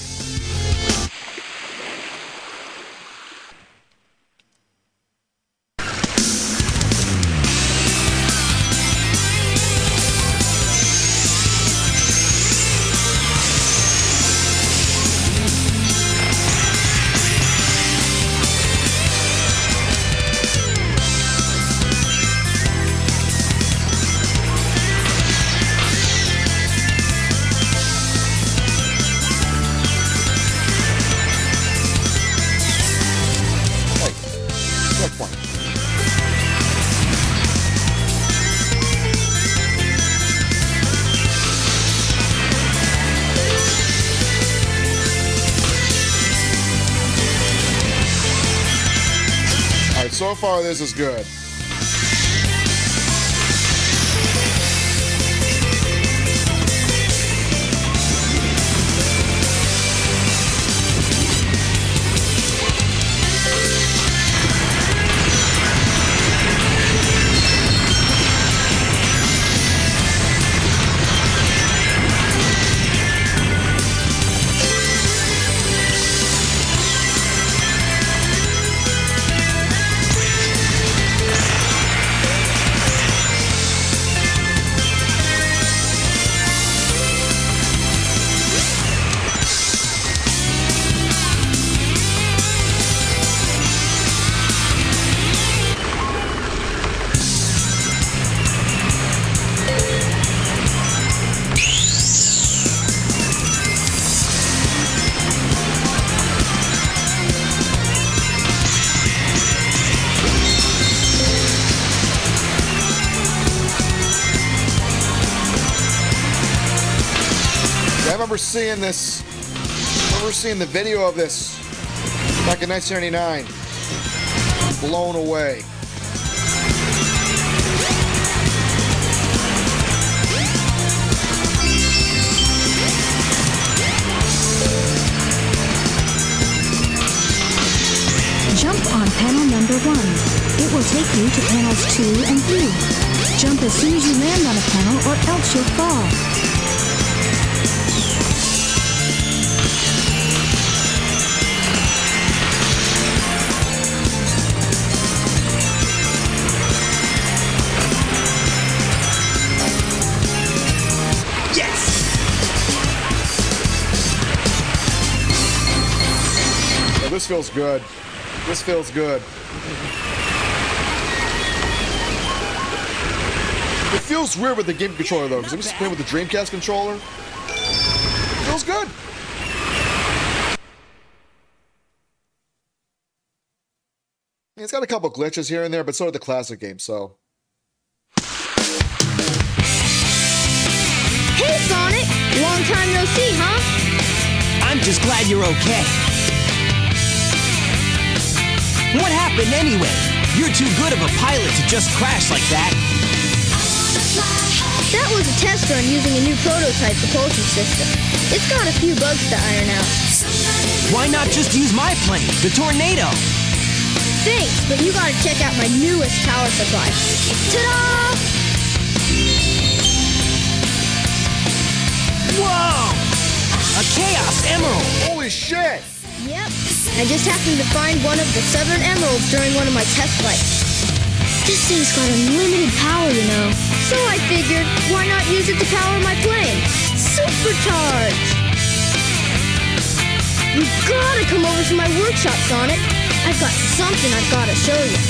So far, this is good. I remember seeing this remember seeing the video of this back in 1999. Blown away. Jump on panel number 1. It will take you to panels 2 and 3. Jump as soon as you land on a panel or else you'll fall. Yes! Oh, this feels good. This feels good. It feels weird with the game controller though, because I'm just playing with the Dreamcast controller. It feels good. It's got a couple glitches here and there, but so did the classic game, so. Hey, Sonic! Long time no see, huh? I'm just glad you're okay. What happened anyway? You're too good of a pilot to just crash like that. That was a test run using a new prototype propulsion system. It's got a few bugs to iron out. Why not just use my plane, the Tornado? Thanks, but you gotta check out my newest power supply. Ta-da! Whoa! A Chaos Emerald! Holy shit! Yep, I just happened to find one of the 7 emeralds during one of my test flights. This thing's got unlimited power, you know. So I figured, why not use it to power my plane? Supercharged! You gotta come over to my workshop, Sonic. I've got something I've gotta show you.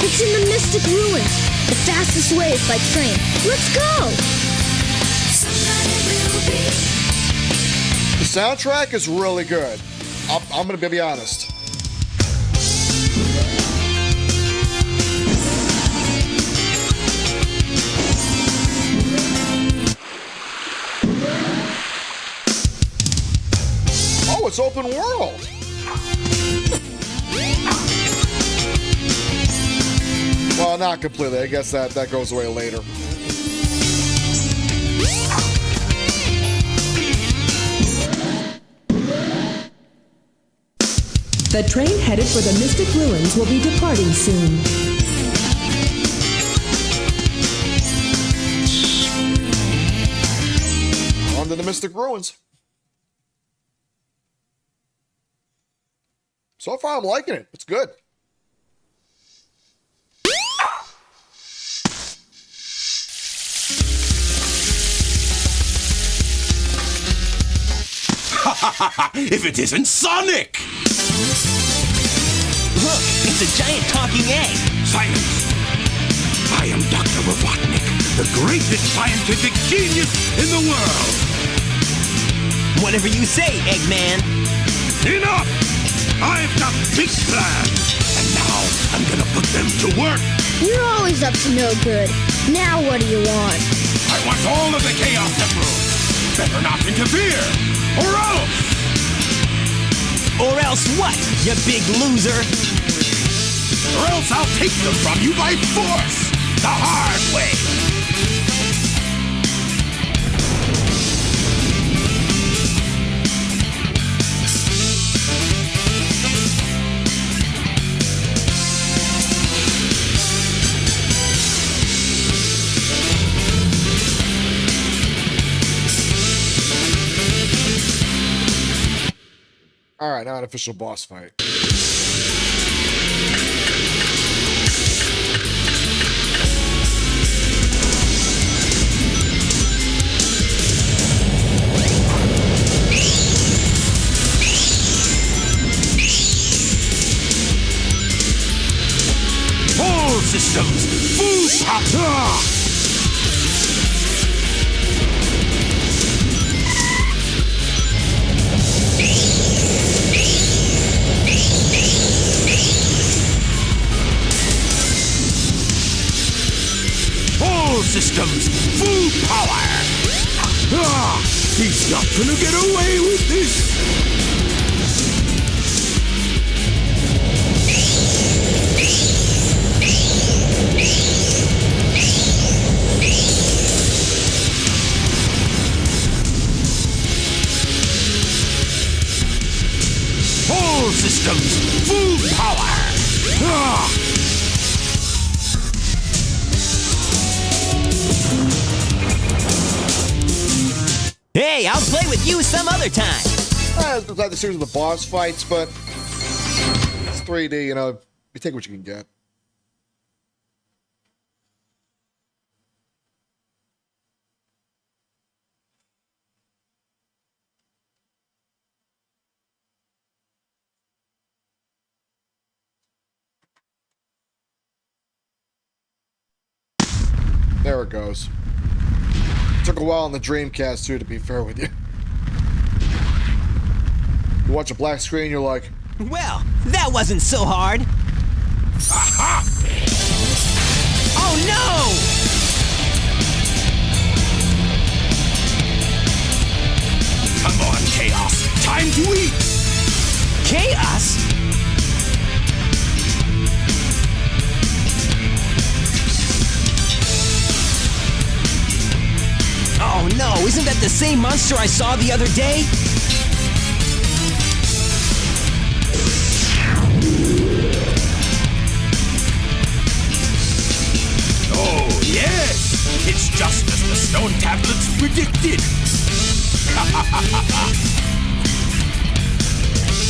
It's in the Mystic Ruins. The fastest way is by train. Let's go! The soundtrack is really good. I'm gonna be honest. Oh, it's open world. Well, not completely. I guess that goes away later. The train headed for the Mystic Ruins will be departing soon. On to the Mystic Ruins. So far, I'm liking it. It's good. If it isn't Sonic! Look, it's a giant talking egg. Silence! I am Dr. Robotnik, the greatest scientific genius in the world! Whatever you say, Eggman. Enough! I've got big plans, and now I'm gonna put them to work! You're always up to no good. Now what do you want? I want all of the Chaos Emeralds! Better not interfere, or else! Or else what, you big loser? Or else I'll take them from you by force! The hard way! All right, now an official boss fight. All systems, full power! All systems, full power! He's not gonna get away with this! All systems, full power! Ah! Hey, I'll play with you some other time. It's like the series of the boss fights, but it's 3D, you know, you take what you can get. There it goes. Took a while on the Dreamcast too, to be fair with you. You watch a black screen, you're like, Well, that wasn't so hard. Aha! Oh no! Come on, Chaos! Time to eat! Chaos? Oh no, isn't that the same monster I saw the other day? Oh, yes! It's just as the stone tablets predicted!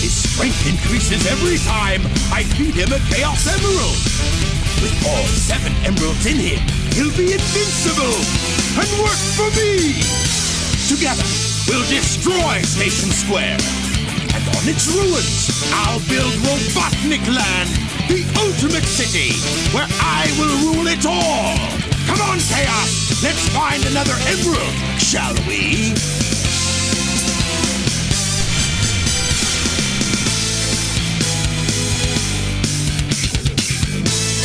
His strength increases every time I feed him a Chaos Emerald! With all 7 emeralds in him, he'll be invincible! And work for me! Together, we'll destroy Station Square! And on its ruins, I'll build Robotnik Land, the ultimate city, where I will rule it all! Come on, Chaos! Let's find another emerald, shall we?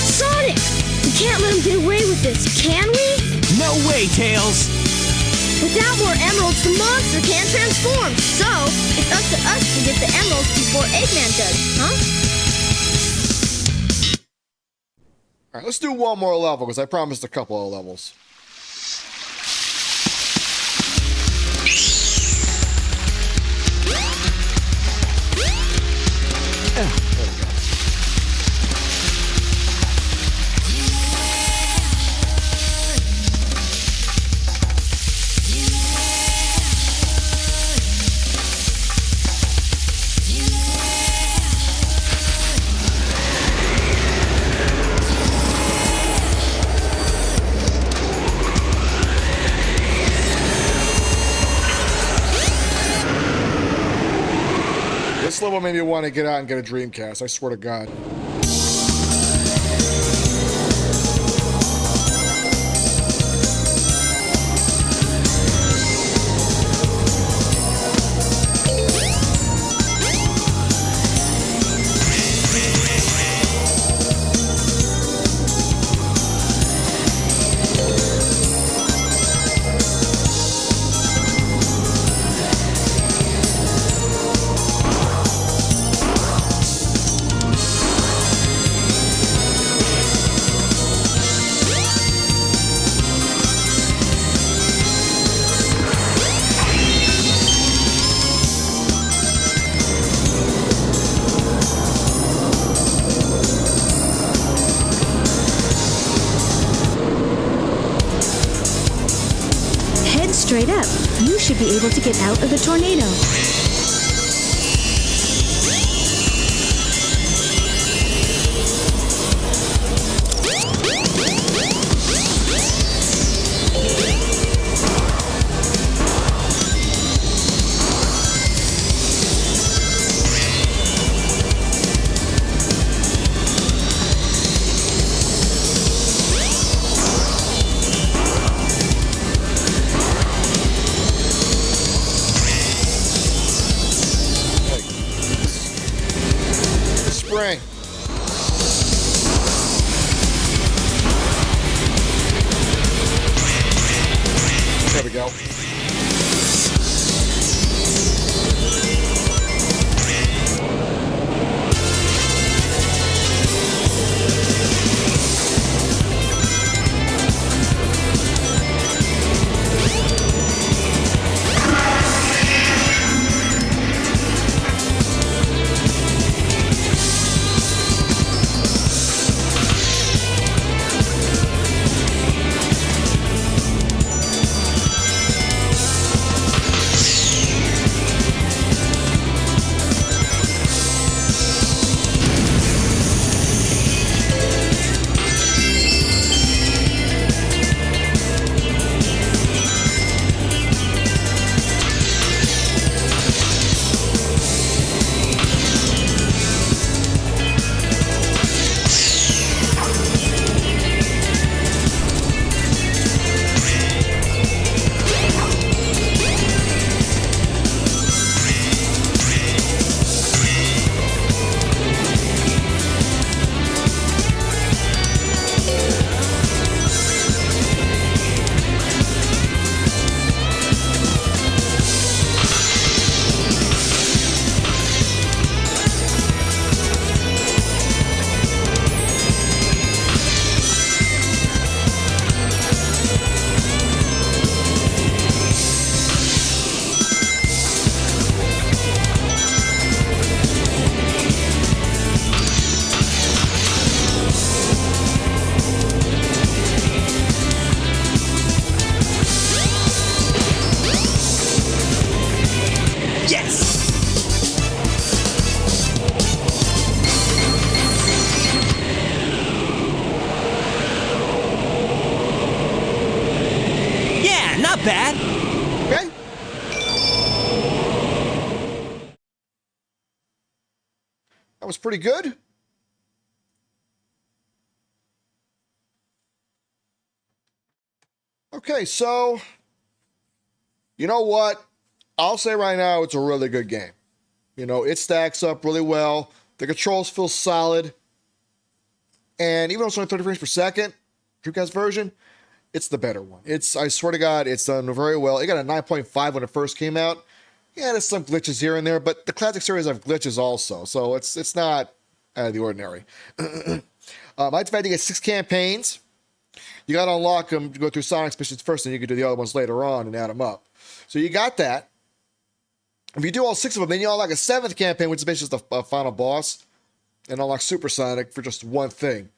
Sonic! We can't let him get away with this, can we? No way, Tails! Without more emeralds, the monster can't transform. So, it's up to us to get the emeralds before Eggman does, huh? alright, let's do one more level, because I promised a couple of levels. There we go. This level made me want to get out and get a Dreamcast, I swear to God. Straight up, you should be able to get out of the tornado. bad. Okay. That was pretty good. Okay, so you know what? I'll say right now it's a really good game. You know, it stacks up really well. The controls feel solid. And even though it's only 30 frames per second, Dreamcast version, it's the better one. I swear to God, it's done very well. It got a 9.5 when it first came out. Yeah, there's some glitches here and there, but the classic series have glitches also, so it's not out of the ordinary. I've had to get 6 campaigns. You got to unlock them to go through Sonic's missions first, and you can do the other ones later on and add them up. So you got that. If you do all 6 of them, then you unlock a 7th campaign, which is basically just the final boss, and unlock Super Sonic for just one thing.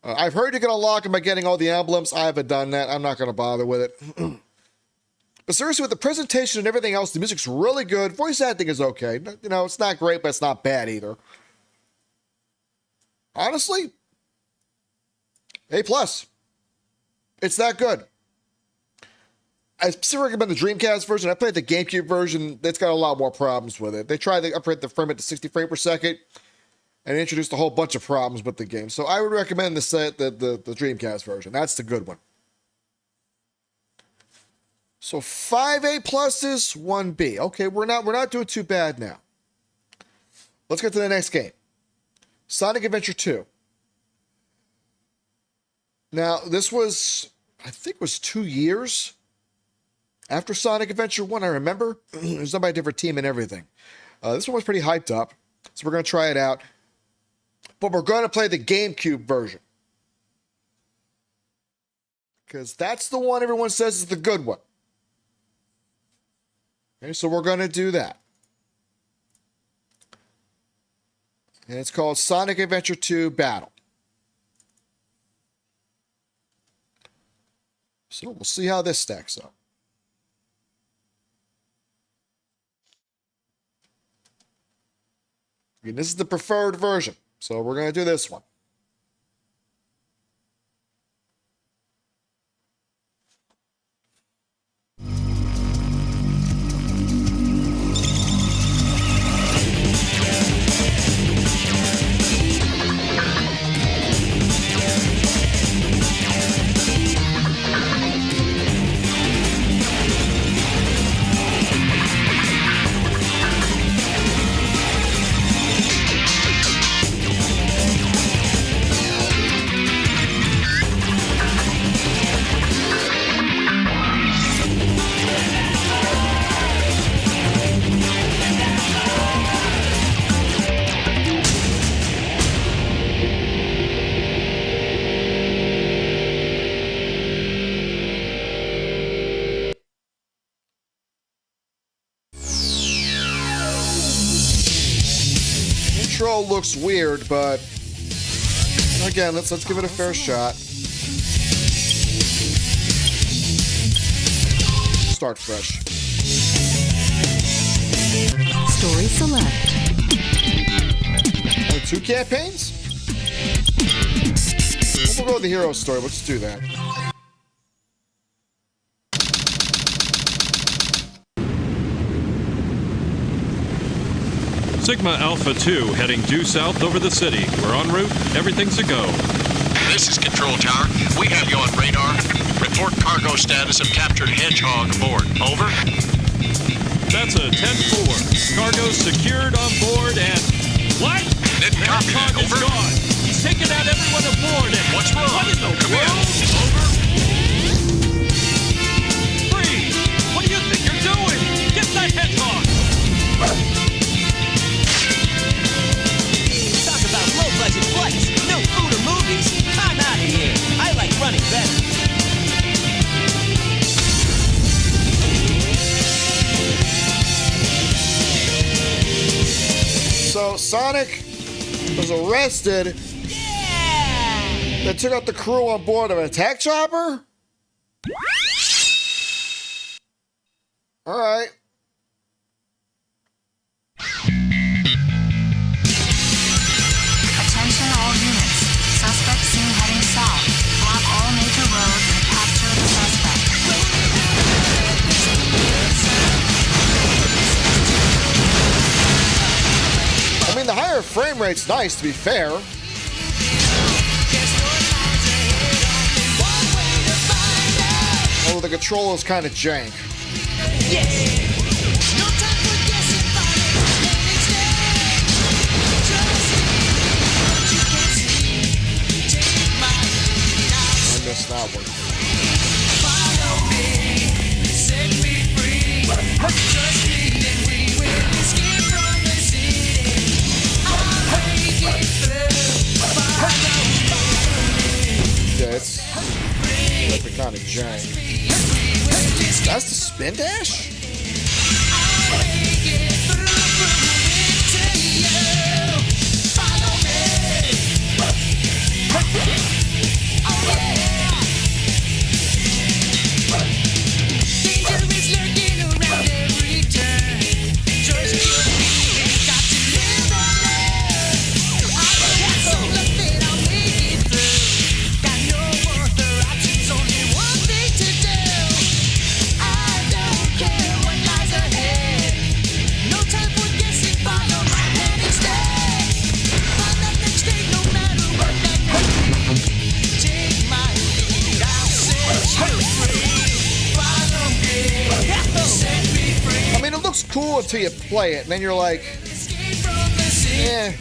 I've heard you can unlock them by getting all the emblems. I haven't done that. I'm not going to bother with it. But seriously, with the presentation and everything else, the music's really good. Voice acting is okay. You know, it's not great, but it's not bad either. Honestly, A+. It's that good. I still recommend the Dreamcast version. I played the GameCube version. That's got a lot more problems with it. They tried to upgrade the frame rate to 60 frames per second and introduced a whole bunch of problems with the game. So I would recommend the Dreamcast version. That's the good one. So 5 A+, 1 B. Okay, we're not doing too bad now. Let's get to the next game. Sonic Adventure 2. Now, this was, I think it was 2 years after Sonic Adventure 1, I remember. It was done by a different team and everything. This one was pretty hyped up, so we're going to try it out. But we're going to play the GameCube version, because that's the one everyone says is the good one. Okay, so we're going to do that. And it's called Sonic Adventure 2 Battle. So we'll see how this stacks up. And this is the preferred version, so we're going to do this one. Intro looks weird, but again, let's give it a fair shot. Start fresh. Story select. 2 campaigns? We'll go with the hero story. Let's do that. Sigma Alpha 2 heading due south over the city. We're en route. Everything's a go. This is Control Tower. We have you on radar. Report cargo status of captured Hedgehog aboard. Over. That's a 10-4. Cargo secured on board and... What? Didn't copy that. Hedgehog is Over. gone. He's taken out everyone aboard and... What's wrong? What in the Come in. world? Over. Freeze! What do you think you're doing? Get that Hedgehog! Talk about low-budget flights. No food or movies. I'm out of here. I like running better. So Sonic was arrested. Yeah! They took out the crew on board of an attack chopper? All right. Attention all units. Suspect seen heading south. Block all major roads and capture the suspect. rate's nice, to be fair. Although the control is kind of jank. I missed that one. Yeah, it's definitely kind of jank. That's the spin dash? Cool until you play it, and then you're like, eh.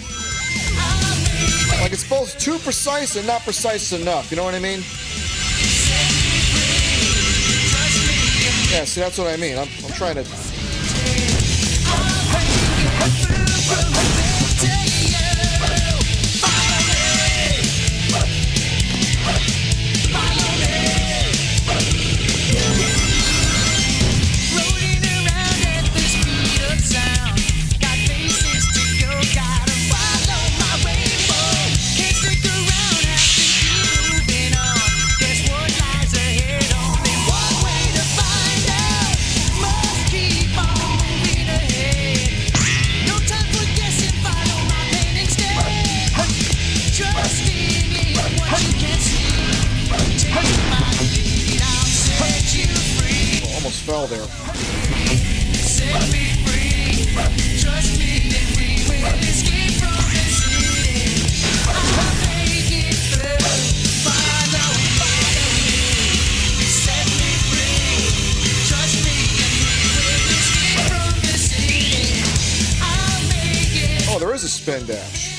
Like it's both too precise and not precise enough, you know what I mean? Yeah, see, that's what I mean. I'm trying to... Fell there. Oh, there is a spin dash.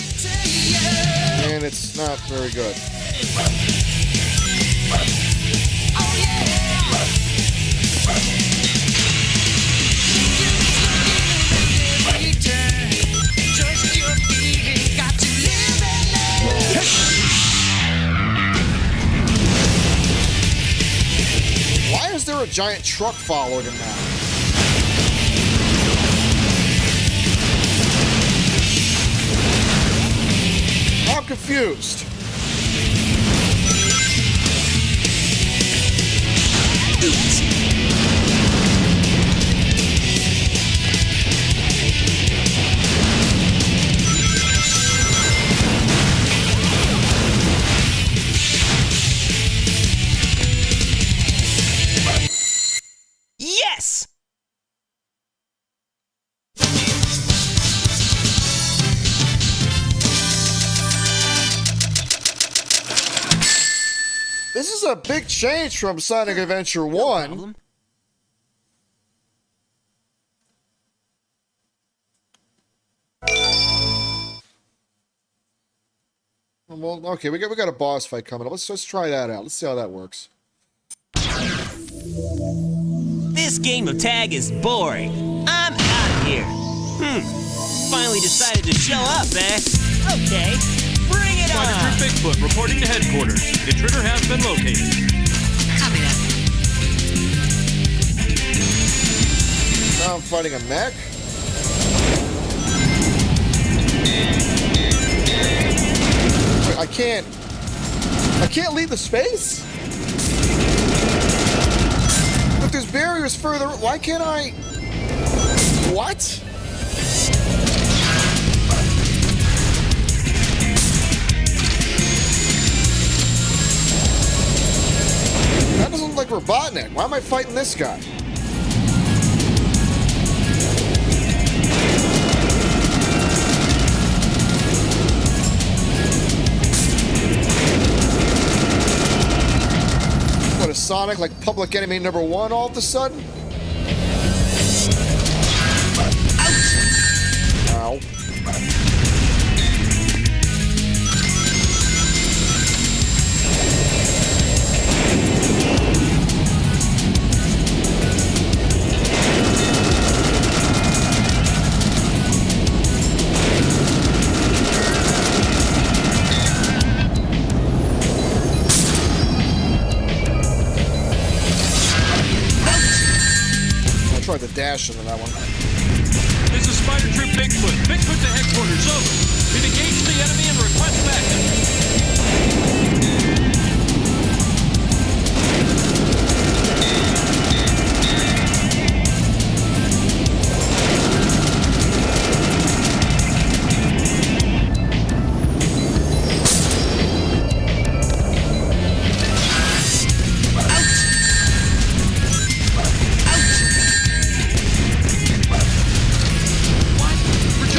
And it's not very good. Why is there a giant truck following him now? I'm confused. Yes! This is a big change from Sonic Adventure 1. Well, okay, we got a boss fight coming up. Let's try that out. Let's see how that works. This game of tag is boring. I'm out of here. Finally decided to show up, eh? Okay, bring it on! Spider Troop Bigfoot reporting to headquarters. Intruder has been located. Copy that. Now I'm fighting a mech. Wait, I can't leave the space? Look, there's barriers further. Why can't I? What? That doesn't look like Robotnik. Why am I fighting this guy? Sonic like public enemy number 1 all of a sudden? Ow. I tried to dash into that one. This is Spider Troop Bigfoot. Bigfoot to headquarters, over. We've engaged the enemy and request backup.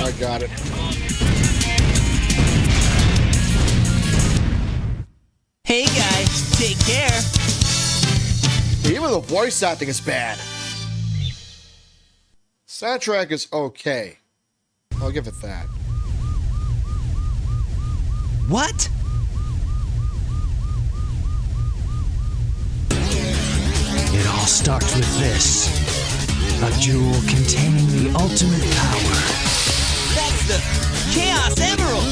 I got it. Hey guys, take care. Even the voice acting is bad. Soundtrack is okay. I'll give it that. What? It all starts with this. A jewel containing the ultimate power. That's the Chaos Emerald!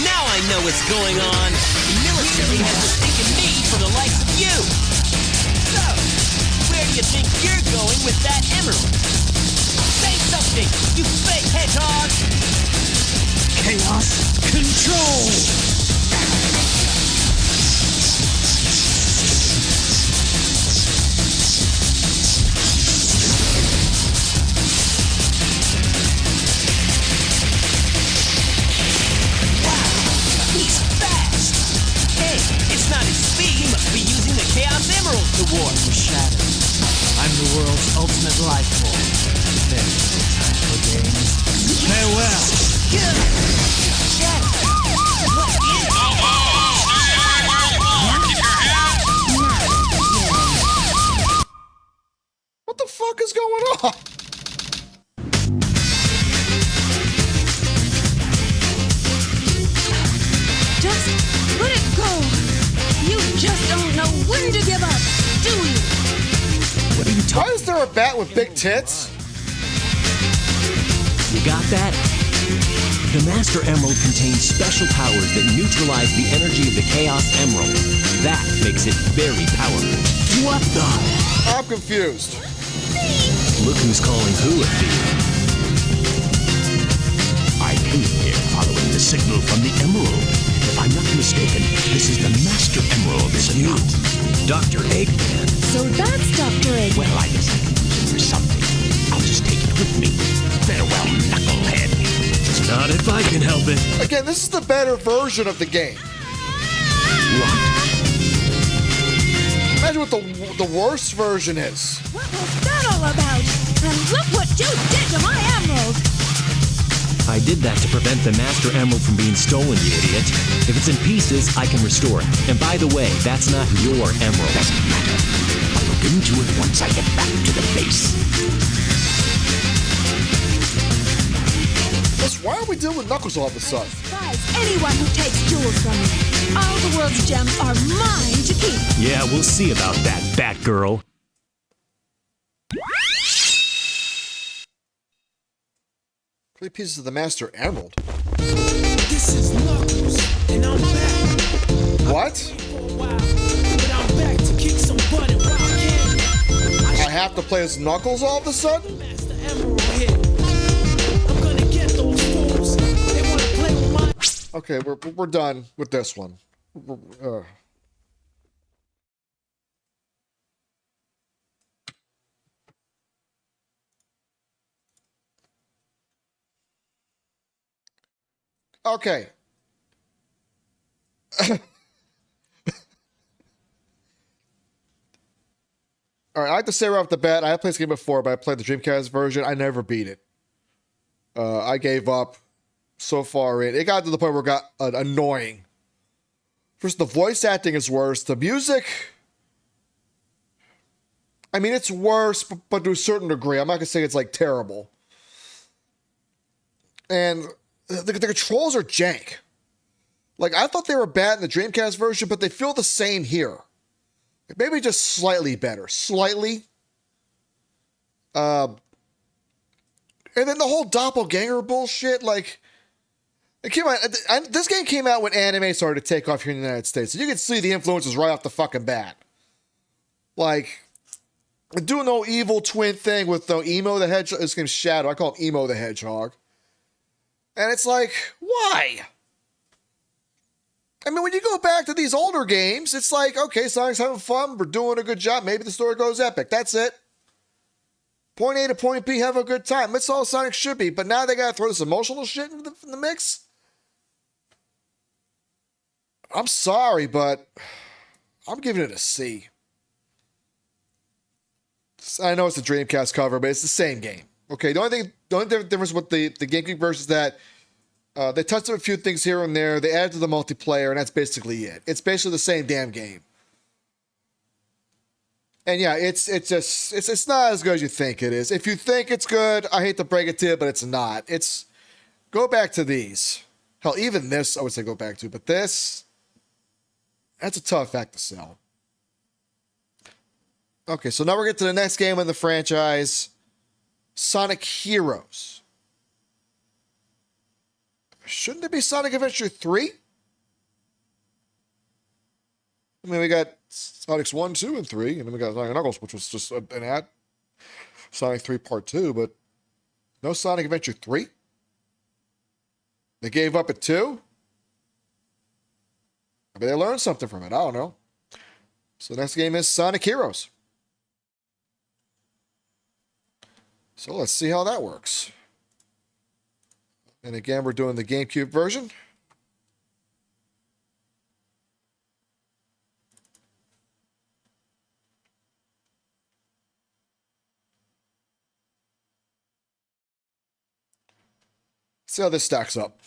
Now I know what's going on. The military has mistaken me for the likes of you. So, where do you think you're going with that emerald? Say something, you fake hedgehog! Chaos Control! He's fast! Hey, it's not his speed. He must be using the Chaos Emerald to warp. Shadow. I'm the world's ultimate life form. There's no time for games. Farewell! What the fuck is going on? Just let it go. You just don't know when to give up, do you? What are you Why is there a bat with big tits? You got that? The Master Emerald contains special powers that neutralize the energy of the Chaos Emerald. That makes it very powerful. What the? I'm confused. Look who's calling who a thief. I came here following the signal from the Emerald. If I'm not mistaken, this is the Master Emerald, is it not? Dr. Eggman. So that's Dr. Egg. Well, I guess I can use it for something. I'll just take it with me. Farewell, Knucklehead. Not if I can help it. Again, this is the better version of the game. What? Imagine what the worst version is. What was that all about? And look what you did to my emerald! I did that to prevent the Master Emerald from being stolen, you idiot. If it's in pieces, I can restore it. And by the way, that's not your emerald. Doesn't matter. I'll look into it once I get back to the base. Why are we dealing with Knuckles all of a sudden? Despise anyone who takes jewels from me. All the world's gems are mine to keep. Yeah, we'll see about that, Batgirl. 3 pieces of the Master Emerald. This is Knuckles, and I'm back. What? But I'm back to kick some butt and rock candy. I have to play as Knuckles all of a sudden? Master Emerald hit. I'm gonna get those fools. They wanna play with my. Okay, we're done with this one. Okay. All right, I have to say right off the bat, I have played this game before, but I played the Dreamcast version. I never beat it. I gave up so far in. It got to the point where it got annoying. First, the voice acting is worse. The music, I mean, it's worse, but to a certain degree. I'm not gonna say it's like terrible. And the controls are jank. Like, I thought they were bad in the Dreamcast version, but they feel the same here. Maybe just slightly better. Slightly. And then the whole doppelganger bullshit, like, it came out. This game came out when anime started to take off here in the United States. So you can see the influences right off the fucking bat. Like, doing no evil twin thing with no Emo the Hedgehog. This game's Shadow. I call him Emo the Hedgehog. And it's like, why? I mean, when you go back to these older games, it's like, okay, Sonic's having fun. We're doing a good job. Maybe the story goes epic. That's it. Point A to point B, have a good time. That's all Sonic should be. But now they got to throw this emotional shit in the mix? I'm sorry, but I'm giving it a C. I know it's a Dreamcast cover, but it's the same game. Okay, the only difference with the GameCube version is that they touched up a few things here and there. They added to the multiplayer, and that's basically it. It's basically the same damn game. And yeah, it's not as good as you think it is. If you think it's good, I hate to break it to you, but it's not. Go back to these. Hell, even this I would say go back to, but that's a tough act to sell. Okay, so now we're getting to the next game in the franchise, Sonic Heroes. Shouldn't it be Sonic Adventure 3? I mean, we got Sonic's 1, 2, and 3, and then we got Sonic Knuckles, which was just an ad. Sonic 3 Part 2, but no Sonic Adventure 3? They gave up at 2? Maybe they learned something from it. I don't know. So the next game is Sonic Heroes. So let's see how that works. And again, we're doing the GameCube version. See how this stacks up.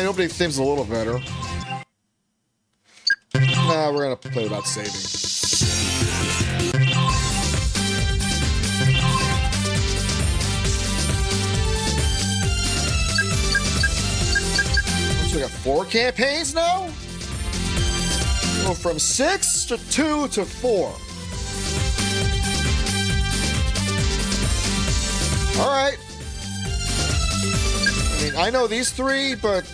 Opening theme's a little better. Nah, we're gonna play without saving. So we got 4 campaigns now? Go from 6 to 2 to 4. Alright. I mean, I know these 3, but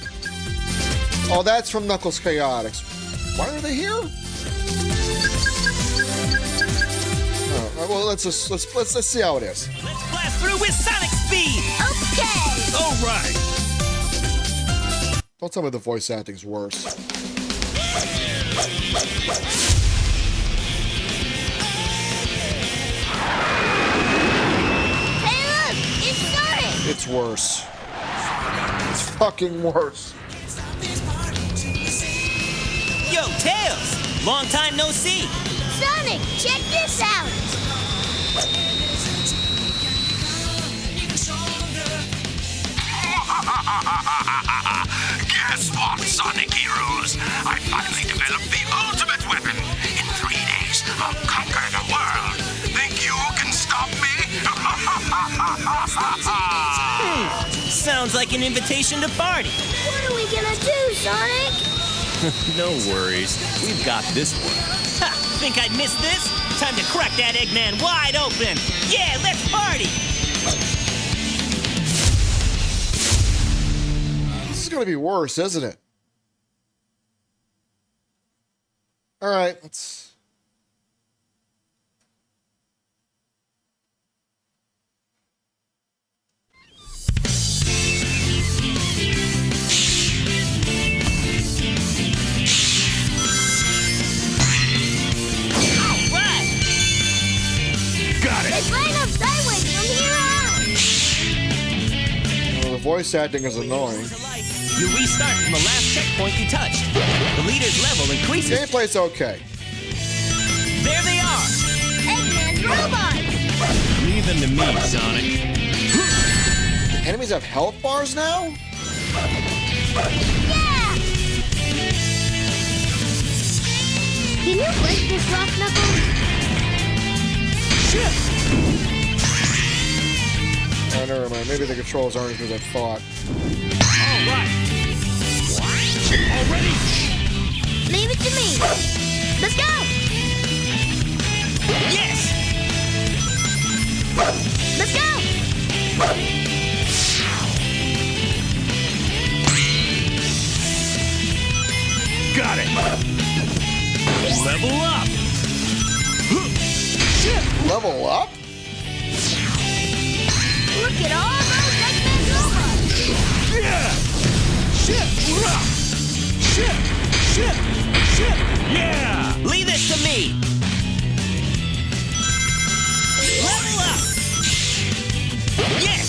oh, that's from Knuckles Chaotix. Why are they here? Oh, well, let's see how it is. Let's blast through with Sonic speed. Okay. All right. Don't tell me the voice acting's worse. Hey, look! It's Sonic! It's worse. It's fucking worse. Yo, Tails! Long time no see! Sonic, check this out! Guess what, Sonic Heroes? I finally developed the ultimate weapon. In 3 days, I'll conquer the world. Think you can stop me? Sounds like an invitation to party. What are we gonna do, Sonic? No worries. We've got this one. Ha! Think I'd miss this? Time to crack that Eggman wide open! Yeah, let's party! This is gonna be worse, isn't it? Alright, let's... voice acting is annoying. You restart from the last checkpoint you touched. The leader's level increases. Gameplay's okay. There they are. Eggman's robots! Leave them to me, Sonic. Enemies have health bars now? Yeah! Can you break this rock, Knuckles? Oh, never mind. Maybe the controls aren't as good as I thought. All right. Already? Leave it to me. Let's go! Yes! Let's go! Got it. Level up. Level up? Look at all those Eggman robots! Yeah. Yeah. Leave it to me. Level up. Yes.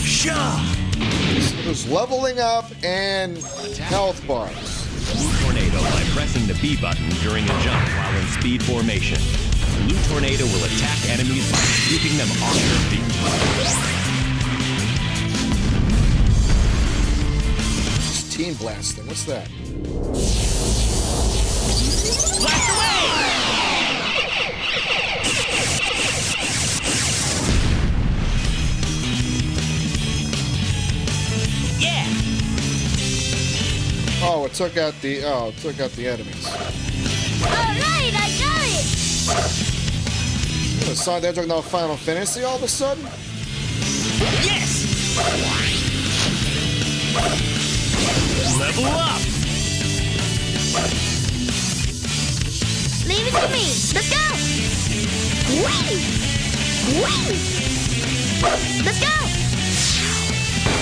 Shaw. There's leveling up and health bars. Blue Tornado by pressing the B button during a jump while in speed formation. Blue Tornado will attack enemies by sweeping them off their feet. This team blasting. What's that? Blast away. Yeah. Oh, it took out the enemies. Alright, I got it! What, Sonic the Hedgehog now Final Fantasy all of a sudden? Yes. Level up. Leave it to me. Let's go! Whee! Whee! Let's go!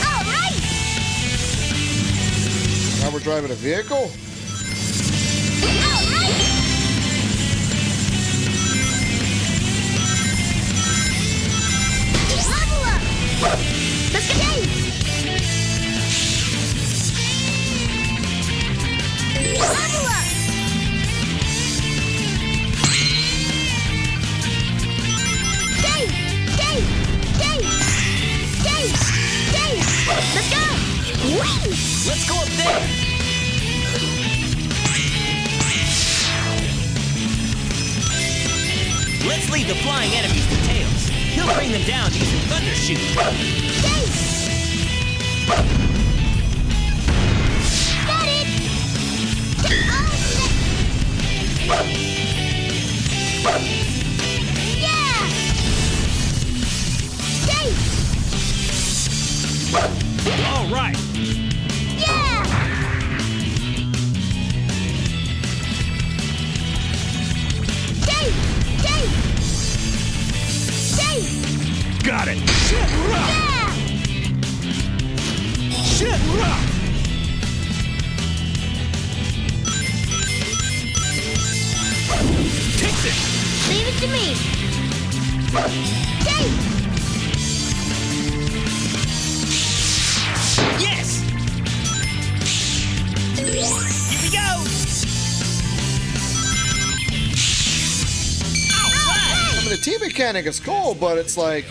Alright! Now we're driving a vehicle? Alright! Level up! Let's go! Level up! Let's go! Whee! Let's go up there. Let's leave the flying enemies to Tails. He'll bring them down using Thunder Shoot. Got it! Yeah! All right. Yeah! Got it. Yeah! Take this. Leave it to me. Yes. Here we go. I mean, the team mechanic is cool, but it's like...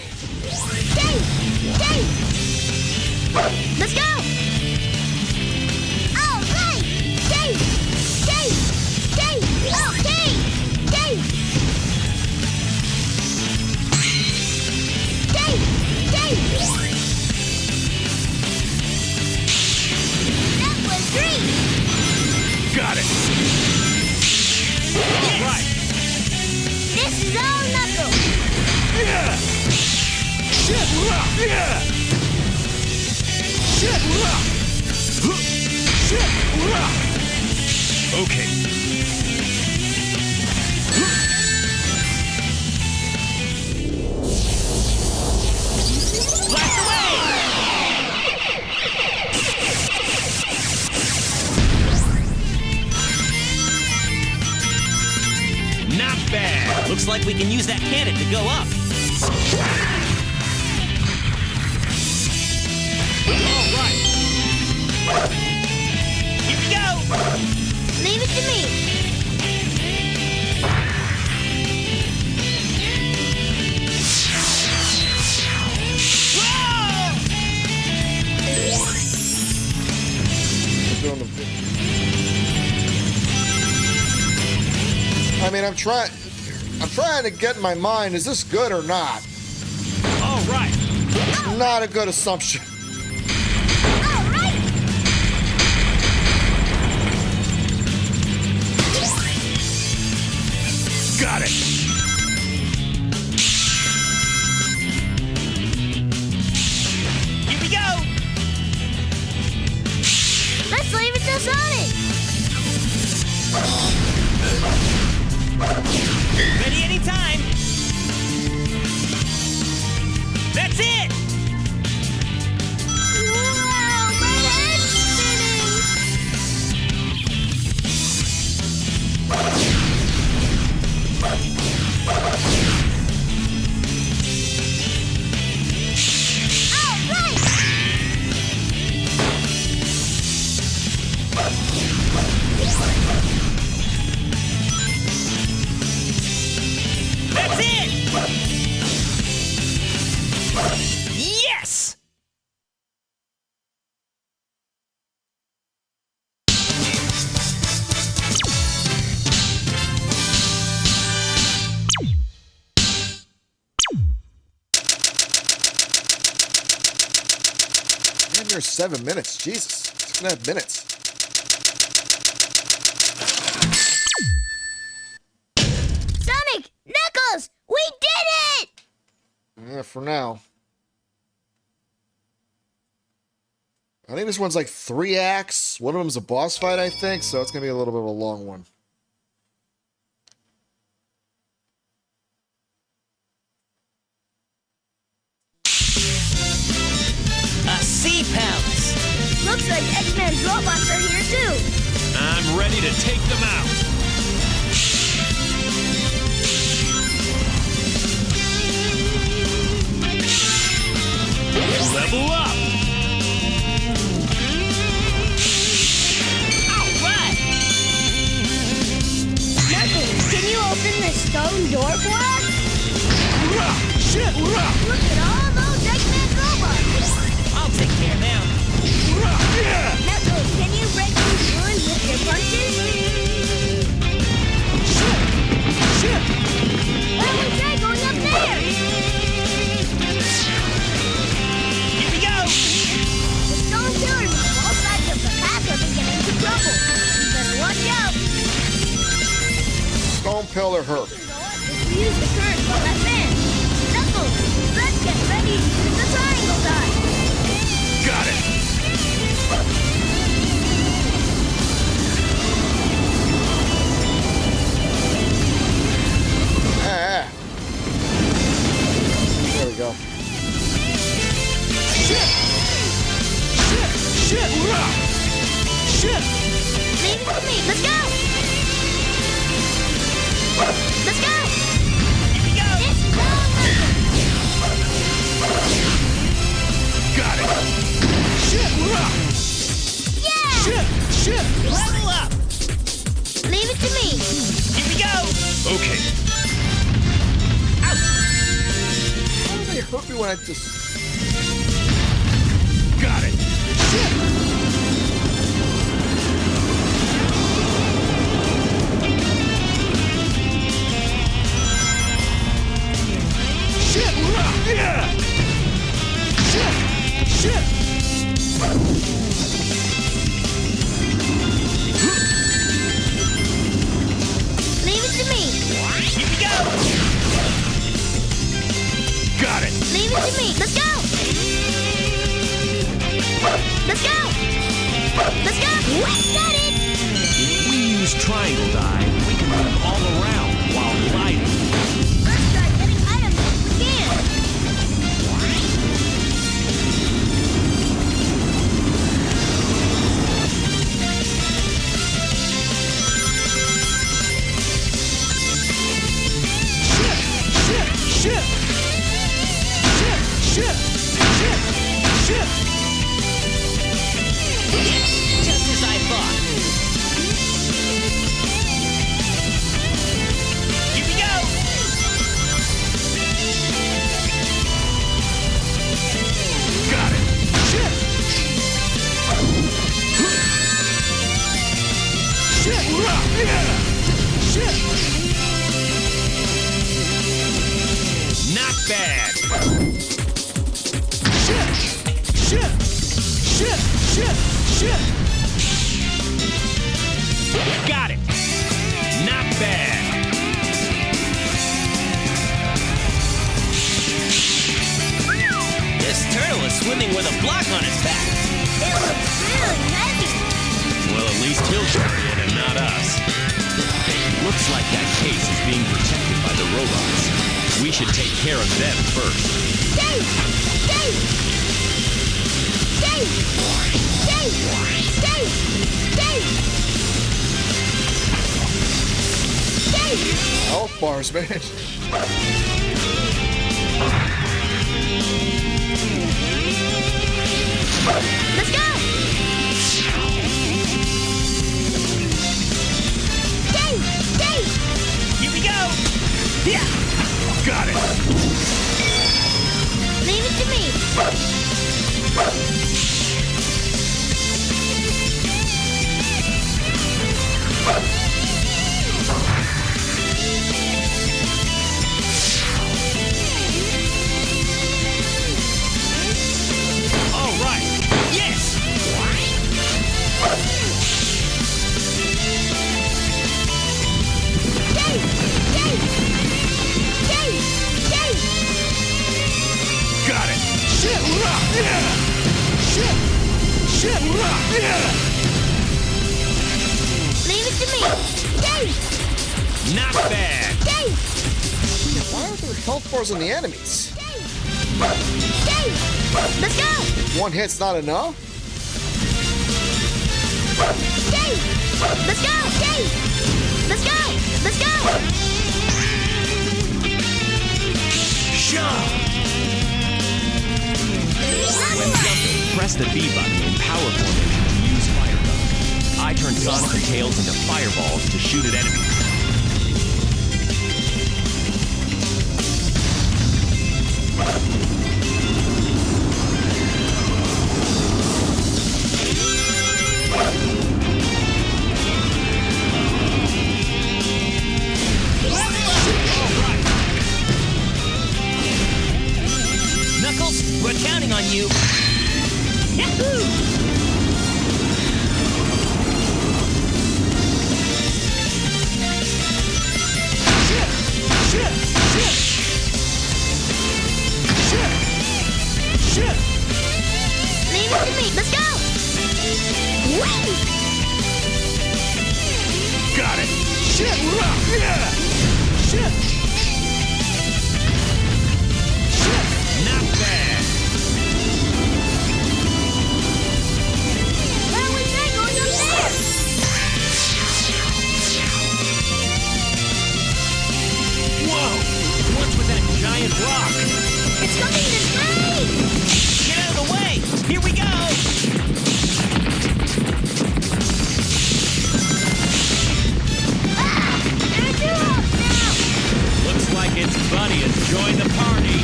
Let's go! All right! That was great! Got it. All right. This is all Knuckles! Yeah. Yeah. Okay. Blast away. Not bad. Looks like we can use that cannon to go up. mean, I'm trying to get in my mind, is this good or not? All right. Not a good assumption. Got it. Here we go. Let's leave it to Sonic. Ready anytime. That's it. Wow, my head's spinning. That's it. Yes. Damn near 7 minutes. Jesus. 6.5 minutes. Sonic! Knuckles! We did it! Yeah, for now. I think this one's like 3 acts. One of them's a boss fight, I think, so it's going to be a little bit of a long one. A sea palace. Looks like X-Men's robots are here too. I'm ready to take them out. Level up. All right. Knuckles, can you open this stone door for us? Shit! Look at all those X-Men robots. I'll take care of them. Knuckles, can you break these ruins with your punches? Shit! Why don't we try going up there? Here we go. The stone pillars on all sides of the path are beginning to crumble. You better watch out. Stone Pillar Herb. If we use the current from that fan. Knuckles, let's get ready to use the triangle die. Got it. Ah. There we go. Shit! Leave it to me. Let's go. Let's go. Here we go. This is all nothing. Got it. Yeah. Level up. Leave it to me. Here we go. Okay. Why do they hurt me when I just... Got it. Leave it to me. Here we go. Got it. Leave it to me. Let's go. Let's go. Let's go. Got it. If we use triangle die, we can move all around while gliding. Let's try getting items if we can. Got it. Not bad. This turtle is swimming with a block on its back. It looks really heavy. Well, at least he'll carry it and not us. Looks like that case is being protected by the robots. We should take care of them first. Dave! Dave! Dave! Dave! Dave! Dave! Dave! Health bars, man. Let's go! Dave! Dave! Here we go! Yeah! Got it! Leave it to me. All right! Yes! Dave! Dave! Dave! Dave! Got it! Shit! Yeah! Shit! Shit! Yeah! Leave it to me. Dave! Not bad! Dave! Why are there health bars on the enemies? Dave! Let's go! One hit's not enough? Dave! Let's go! Dave! Let's go! Let's go! Shove! When jumping, press the B button in power formation and use fire gun. I turn Sonic and Tails into fireballs to shoot at enemies. Knuckles, we're counting on you. Yahoo! Shit! Shit! Shit! Shit! Shit! Leave it to me. Let's go! Whee! Got it! Shit! Yeah! Shit! Not bad. Where was that going up there? Whoa! What's with that giant rock? It's coming this way! Get out of the way! Here we go! Ah! They're too up now! Looks like its buddy has joined the party.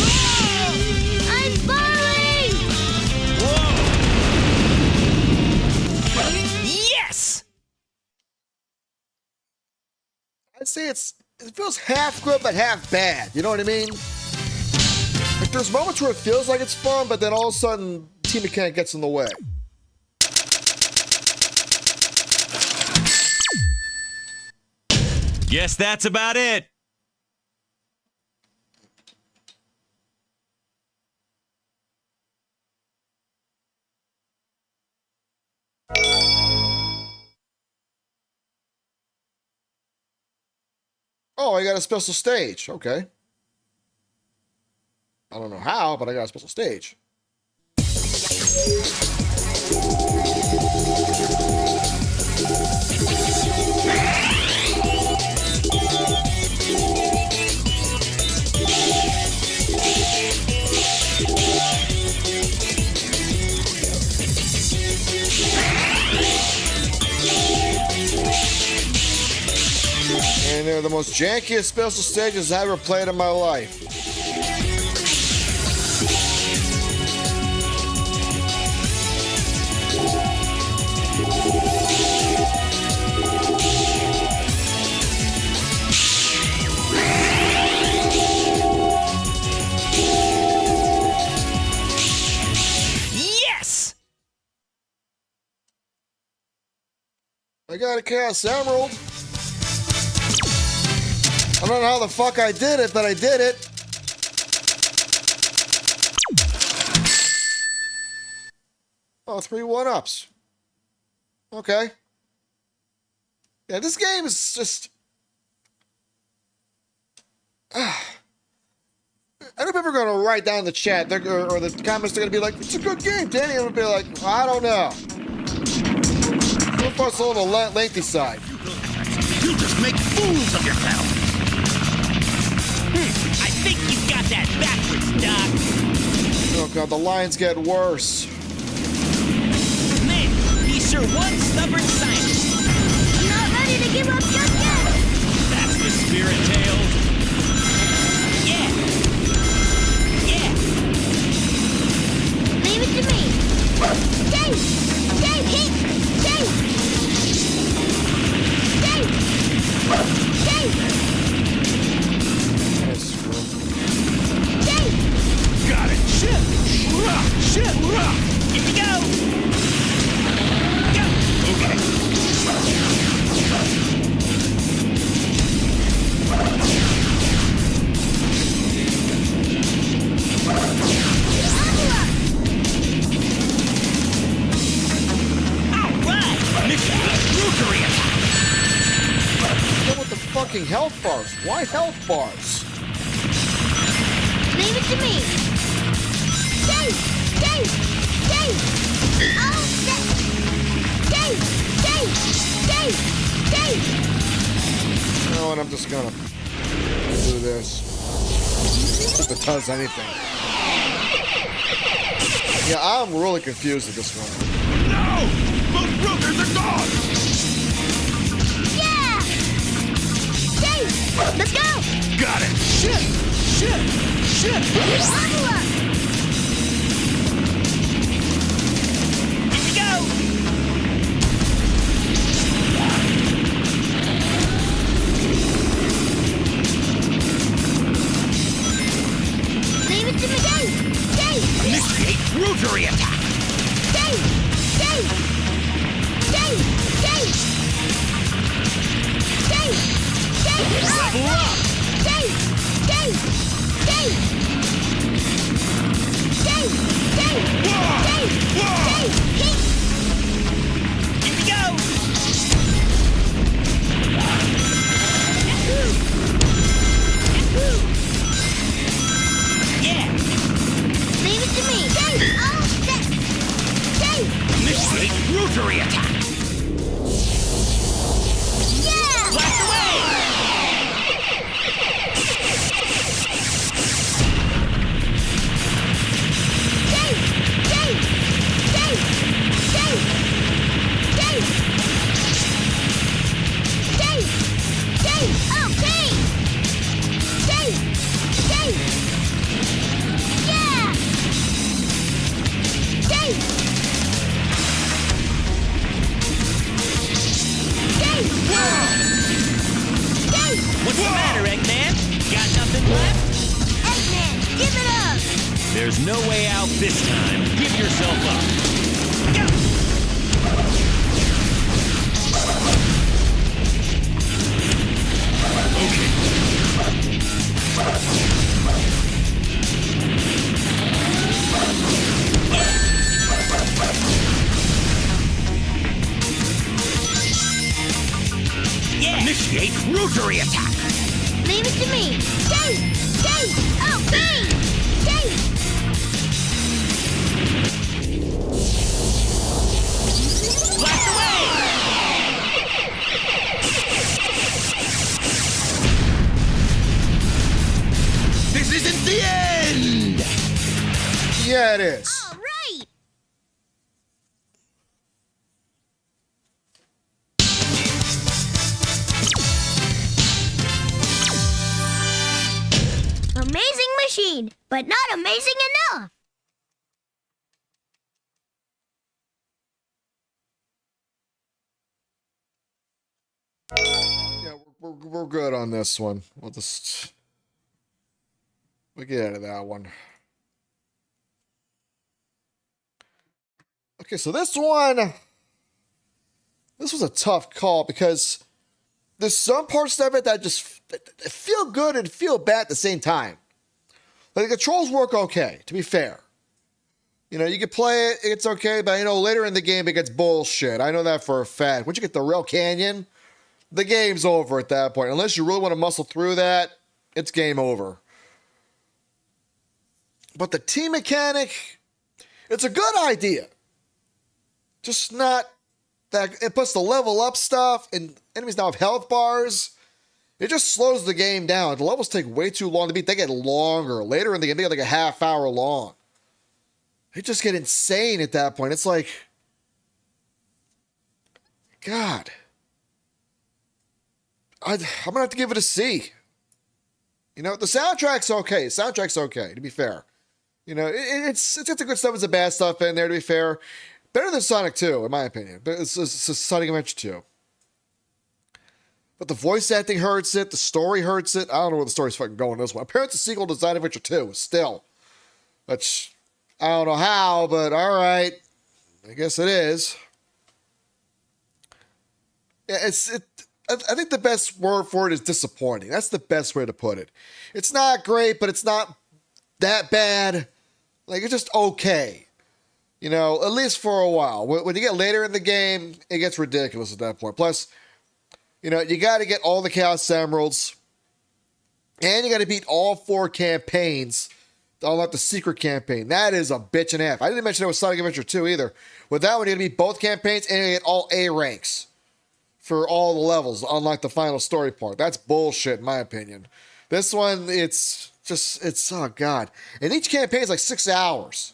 Whoa! I'm falling! Whoa! Yes! I'd say it feels half good but half bad. You know what I mean? Like there's moments where it feels like it's fun, but then all of a sudden team mechanic gets in the way. Guess that's about it. Oh, I got a special stage. Okay. I don't know how, but I got a special stage. And they're the most jankiest special stages I ever played in my life. I got a Chaos Emerald. I don't know how the fuck I did it, but I did it. Oh, 3 1-ups. Okay. Yeah, this game is just... I know people are going to write down in the chat, or the comments, they're going to be like, it's a good game, Danny. I'm going to be like, I don't know. So far, it's on the lengthy side. You just make fools of yourself. I think you got that backwards, Doc. Oh, God, the lines get worse. Man, he's sure one stubborn scientist. I'm not ready to give up just yet. That's the spirit, Tails. Yeah. Yeah. Leave it to me. Dave! Dave, hit! Dave! Dave! Dave! Dave! Got it. Shit. Shit. Here we go. Go. Okay. Go with the fucking health bars. Why health bars? Leave it to me. Dave! Dave! Dave! Oh, Dave! Dave! Dave! Dave! You know what? I'm just gonna do this. If it does anything. Yeah, I'm really confused at this one. No! Both brothers are gone! Yeah! Dave! Let's go! Got it! Shit! Level up! Here we go. Leave it to me, Dave! Dave! Initiate rotary attack! Dave! Dave! Dave! Dave! Dave! Dave! Level up! Dave! Dave! Dave! Dave! Dave! Whoa! Dave! Whoa! Dave! Hit! Here we go. Yahoo! Yeah. Leave it to me! Dave! Oh, Dave! Initiate rotary attack! Yeah! Blast away. Dave! Dave! Dave! Dave! Dave! Dave! Dave! Oh, Dave! Dave! Dave! Yeah! Dave! Dave! Dave! What's the matter, Eggman? Got nothing left? Eggman, give it up! There's no way out this time. Give yourself up. Go. Yeah. Initiate rotary attack! Leave it to me! Dave! Dave! Oh, Dave! Dave! Blast away. This isn't the end! Yeah, it is. All right! Amazing machine, but not amazing enough. Yeah, we're good on this one. We'll get out of that one. Okay, so this one this was a tough call because there's some parts of it that just feel good and feel bad at the same time. Like the controls work okay, to be fair. You know, you can play it, it's okay, but you know, later in the game it gets bullshit. I know that for a fact. Once you get the real canyon, the game's over at that point. Unless you really want to muscle through that, it's game over. But the team mechanic, it's a good idea. Just not that, it puts the level up stuff, and enemies now have health bars. It just slows the game down. The levels take way too long to beat. They get longer. Later in the game, they get like a half hour long. They just get insane at that point. It's like, God. I'm going to have to give it a C. You know, the soundtrack's okay. Soundtrack's okay, to be fair. You know, it's got the good stuff, it's the bad stuff in there, to be fair. Better than Sonic 2, in my opinion. But it's Sonic Adventure 2. But the voice acting hurts it. The story hurts it. I don't know where the story's fucking going this one. Apparently, the sequel to Sonic Adventure 2 still. Which, I don't know how, but alright. I guess it is. Yeah, I think the best word for it is disappointing. That's the best way to put it. It's not great, but it's not that bad. Like, it's just okay. You know, at least for a while. When you get later in the game, it gets ridiculous at that point. Plus, you know, you got to get all the Chaos Emeralds. And you got to beat all 4 campaigns to unlock the secret campaign. That is a bitch and a half. I didn't mention it with Sonic Adventure 2 either. With that one, you're going to beat both campaigns and you get all A ranks for all the levels to unlock the final story part. That's bullshit, in my opinion. This one, it's oh God. And each campaign is like 6 hours.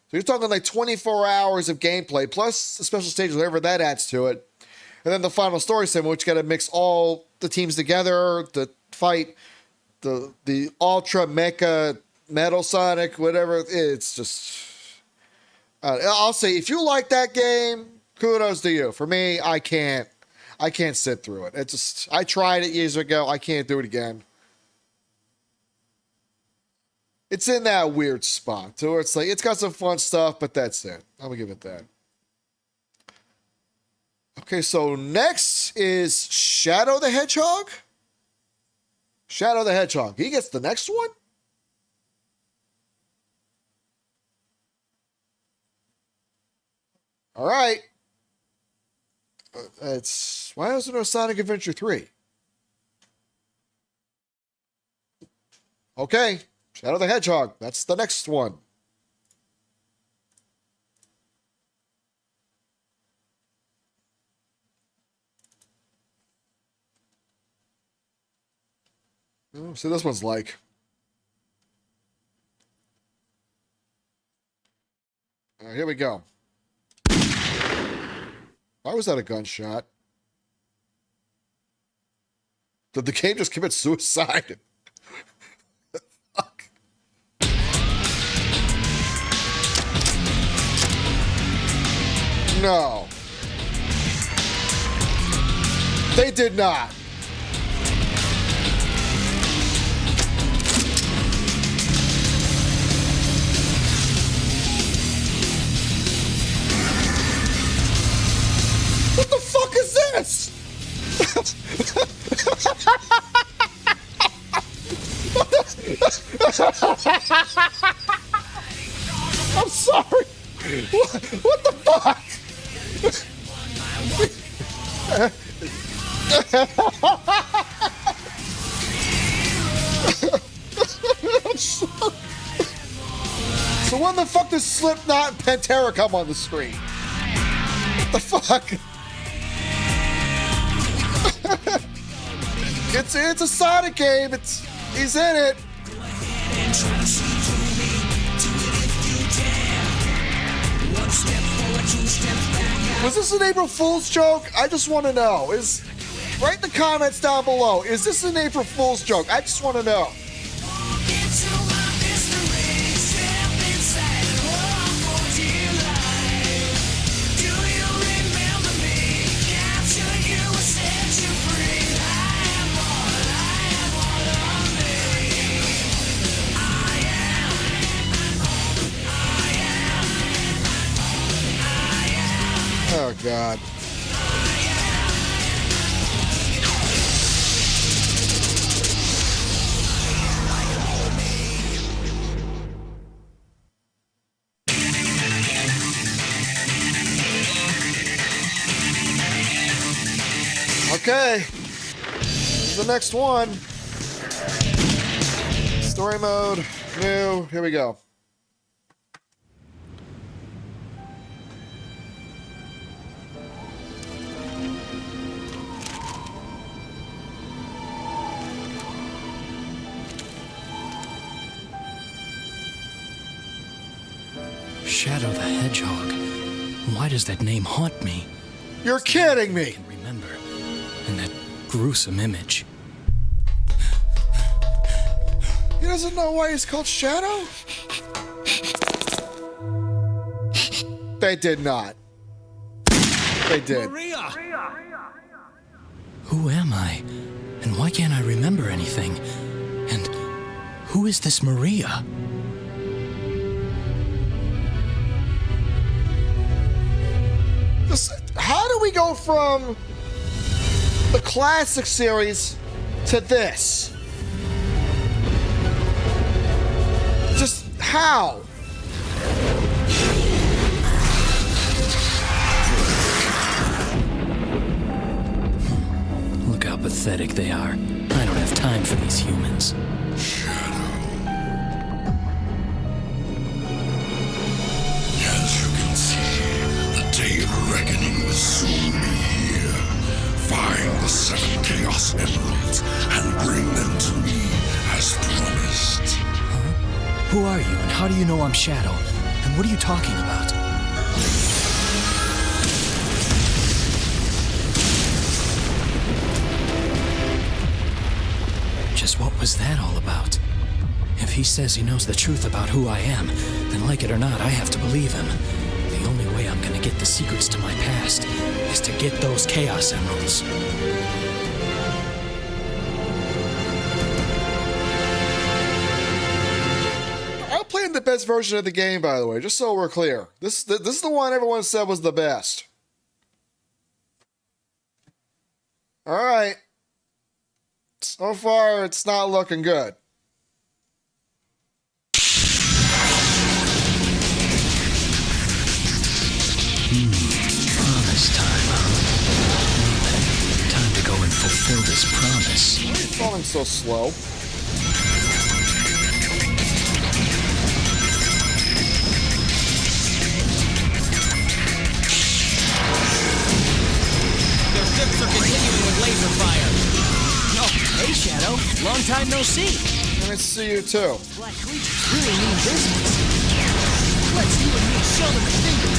So you're talking like 24 hours of gameplay, plus the special stages, whatever that adds to it. And then the final story segment, which got to mix all the teams together to fight the Ultra Mecha Metal Sonic, whatever. It's just... I'll say, if you like that game, kudos to you. For me, I can't sit through it. I tried it years ago. I can't do it again. It's in that weird spot. So it's like, it's got some fun stuff, but that's it. I'm going to give it that. Okay, so next is Shadow the Hedgehog. Shadow the Hedgehog. He gets the next one? All right. Why is there no Sonic Adventure 3? Okay, Shadow the Hedgehog. That's the next one. Oh, see, this one's like. All right, here we go. Why was that a gunshot? Did the game just commit suicide? Fuck. No. They did not. What the fuck is this? I'm sorry. What the fuck? So when the fuck does Slipknot and Pantera come on the screen? What the fuck? It's a Sonic game. He's in it. Was this an April Fool's joke? I just want to know. Write in the comments down below. Is this an April Fool's joke? I just want to know. Oh, God. Okay. The next one. Story mode. New. Here we go. Shadow the Hedgehog. Why does that name haunt me? You're kidding me! I can remember. And that gruesome image. He doesn't know why he's called Shadow? They did not. They did. Maria! Who am I? And why can't I remember anything? And who is this Maria? How do we go from the classic series to this? Just how? Look how pathetic they are. I don't have time for these humans. As you can see, the day of reckoning will soon be here. Find the 7 Chaos Emeralds and bring them to me as promised. Who are you and how do you know I'm Shadow? And what are you talking about? Just what was that all about? If he says he knows the truth about who I am, then like it or not, I have to believe him. The only way I'm gonna get the secrets to my past is to get those Chaos Emeralds. I'm playing the best version of the game, by the way, just so we're clear. This is the one everyone said was the best. All right. So far, it's not looking good. Promise time, huh? Time to go and fulfill this promise. Why are you falling so slow? Their ships are continuing with laser fire. Oh, hey Shadow. Long time no see. Nice to see you too. Black creatures really mean business. Let's you and me show them a finger.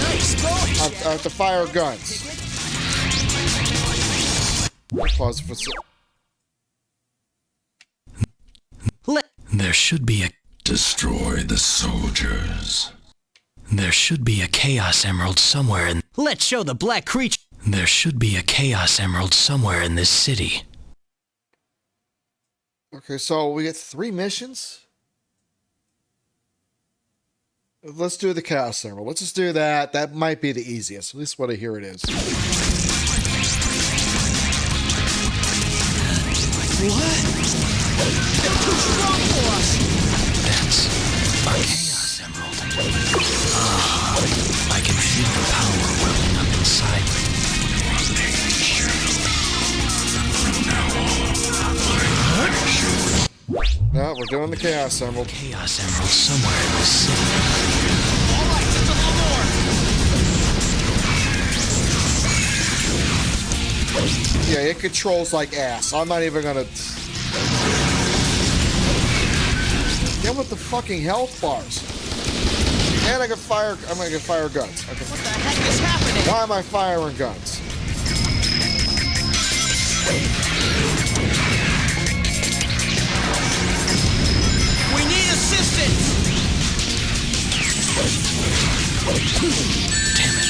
Nice going. I have to fire guns. Pause for There should be a... Destroy the soldiers. There should be a Chaos Emerald somewhere in... Let's show the black creature. There should be a Chaos Emerald somewhere in this city. Okay, so we get 3 missions. Let's do the Chaos Emerald. Let's just do that. That might be the easiest. At least what I hear it is. What? They're too strong for us. That's a Chaos Emerald. I can feel the power welling up inside me. No, we're doing the Chaos Emerald. Chaos Emerald somewhere in this city. All right, just a little more. Yeah, it controls like ass. I'm not even gonna... Get with the fucking health bars. And I'm gonna fire guns. Okay. What the heck is happening? Why am I firing guns? We need assistance. Damn it.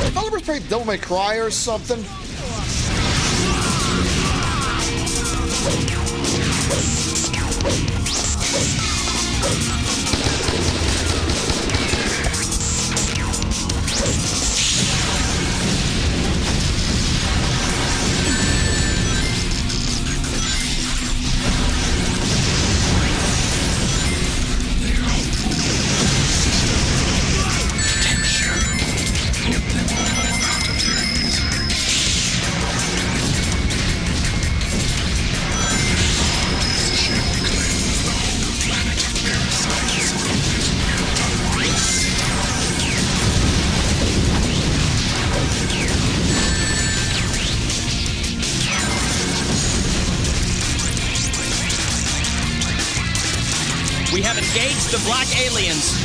Developers played Devil May Cry or something. have engaged the Black Aliens.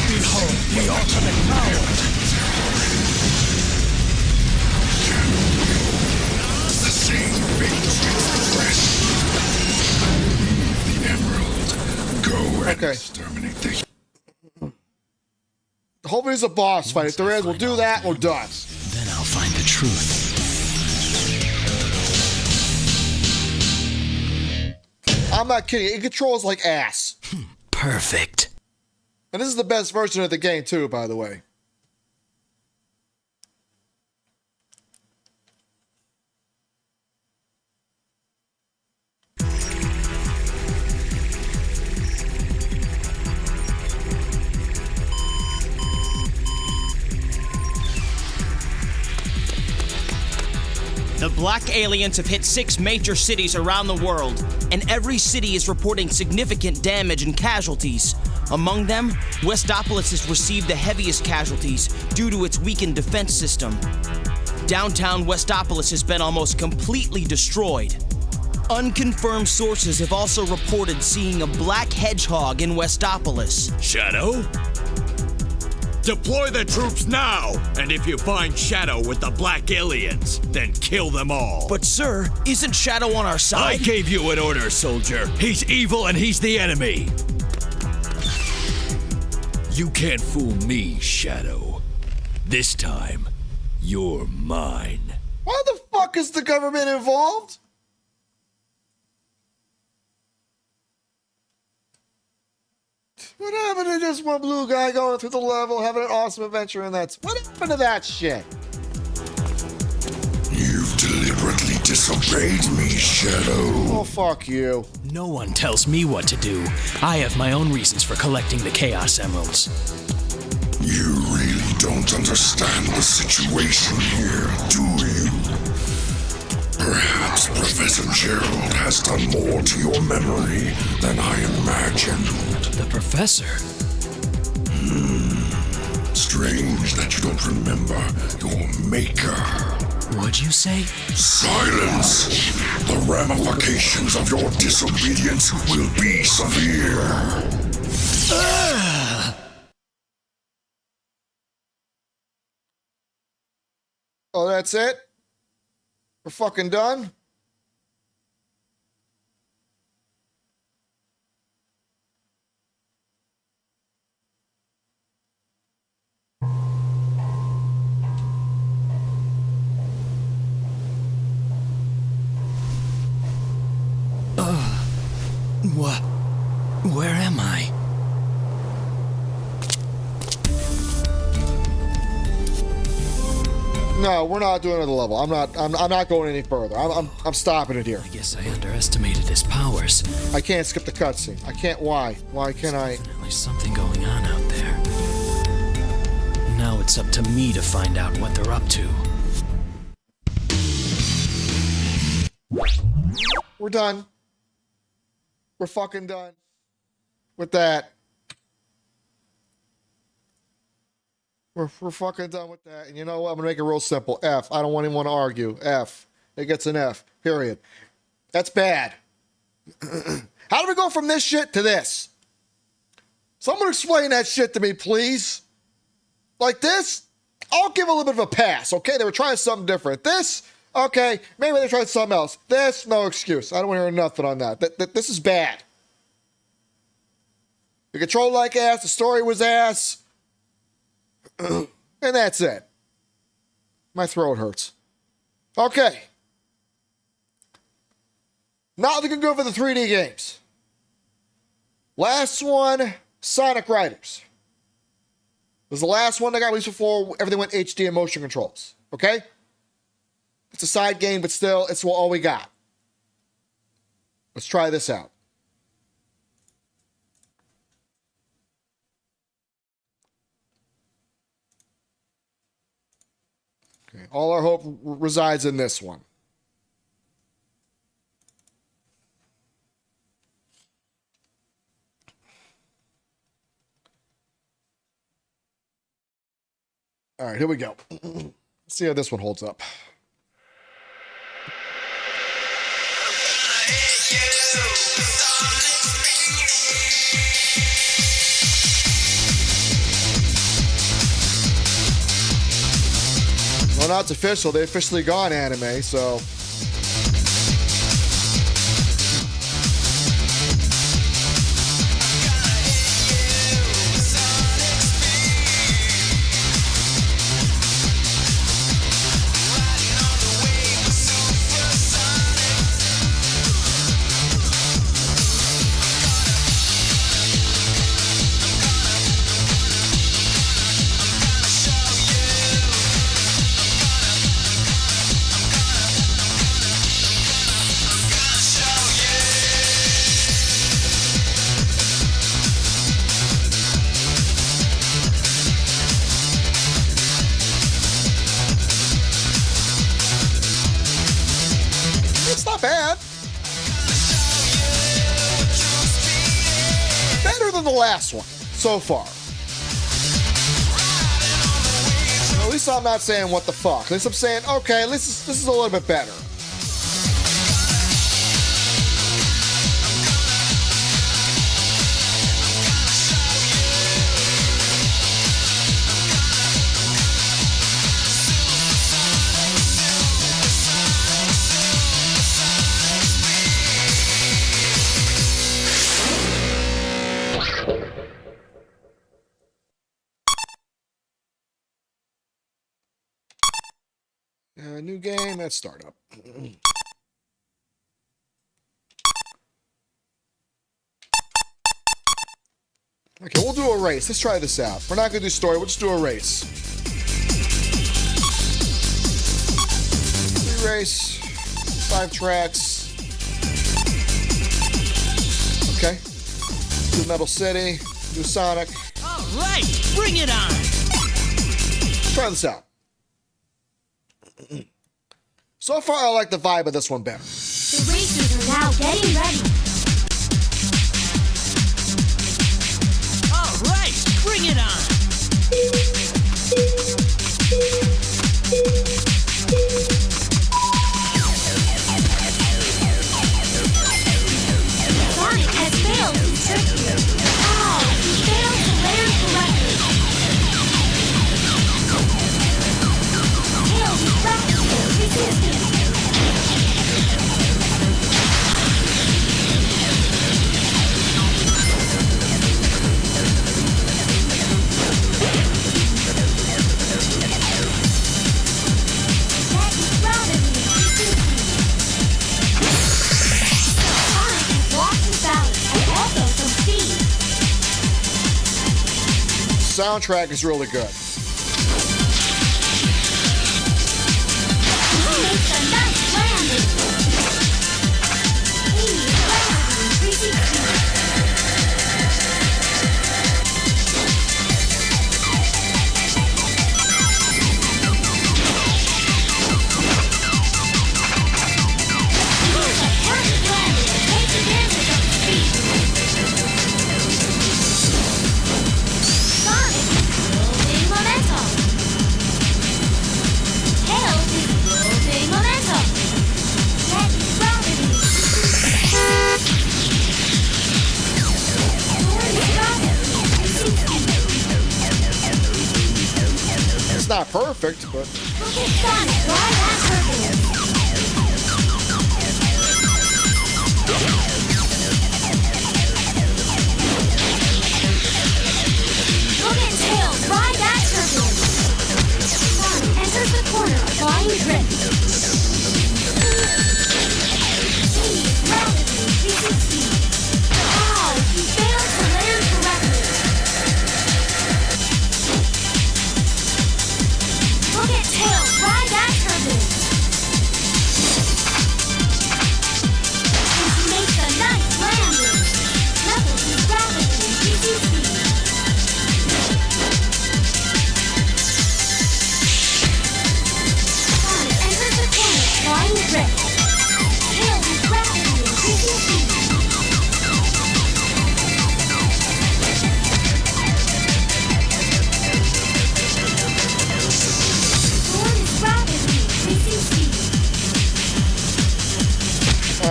Behold the ultimate power. The same fate awaits the rest. Remove the emerald. Go and exterminate the... Hopefully it's a boss fight. If there is, we'll do that. We're done. Then I'll find the truth. I'm not kidding. It controls like ass. Perfect. And this is the best version of the game, too, by the way. The Black Aliens have hit 6 major cities around the world, and every city is reporting significant damage and casualties. Among them, Westopolis has received the heaviest casualties due to its weakened defense system. Downtown Westopolis has been almost completely destroyed. Unconfirmed sources have also reported seeing a black hedgehog in Westopolis. Shadow? Deploy the troops now! And if you find Shadow with the Black Aliens, then kill them all. But sir, isn't Shadow on our side? I gave you an order, soldier. He's evil and he's the enemy. You can't fool me, Shadow. This time, you're mine. Why the fuck is the government involved? What happened to just one blue guy going through the level, having an awesome adventure, and that's... What happened to that shit? You've deliberately disobeyed me, Shadow. Oh, fuck you. No one tells me what to do. I have my own reasons for collecting the Chaos Emeralds. You really don't understand the situation here, do you? Perhaps Professor Gerald has done more to your memory than I imagined. The Professor? Strange that you don't remember your maker. What'd you say? Silence! The ramifications of your disobedience will be severe. Oh, that's it? We're fucking done? What? Where am I? No, we're not doing another level. I'm not going any further. I'm stopping it here. I guess I underestimated his powers. I can't skip the cutscene. I can't. Why? Why can't I? Definitely something going on out there. Now it's up to me to find out what they're up to. We're done. We're fucking done with that. We're fucking done with that. And you know what? I'm going to make it real simple. F. I don't want anyone to argue. F. It gets an F. Period. That's bad. How do we go from this shit to this? Someone explain that shit to me, please. Like this, I'll give a little bit of a pass, okay? They were trying something different. This, okay, maybe they tried something else. This, no excuse. I don't want to hear nothing on that. This is bad. The control like ass, the story was ass. And that's it. My throat hurts. Okay. Now looking good for the 3D games. Last one, Sonic Riders. This was the last one that got released before everything went HD and motion controls. Okay? It's a side game, but still, it's all we got. Let's try this out. Okay, all our hope resides in this one. All right, here we go. Let's see how this one holds up. Well, now it's official. They officially gone anime, so. It's not bad. Better than the last one so far. At least I'm not saying what the fuck. At least I'm saying, okay, at least this is a little bit better. New game, let's start up. Okay, we'll do a race. Let's try this out. We're not going to do story, we'll just do a race. Free race, 5 tracks. Okay. Do Metal City, do Sonic. All right, bring it on. Let's try this out. So far, I like the vibe of this one better. The racers are now getting ready. All right, bring it on. Sonic has failed to trick you. Oh, he failed to land correctly. Tails is rapidly resisting. Soundtrack is really good. It's not perfect, but... Look at Sonic, ride that turbulence. Look at Tails, ride that turbulence. Sonic enters the corner, flying drift. He rapidly increasing speed. Oh, he failed to land correctly. Look at Tails, ride that turbulence.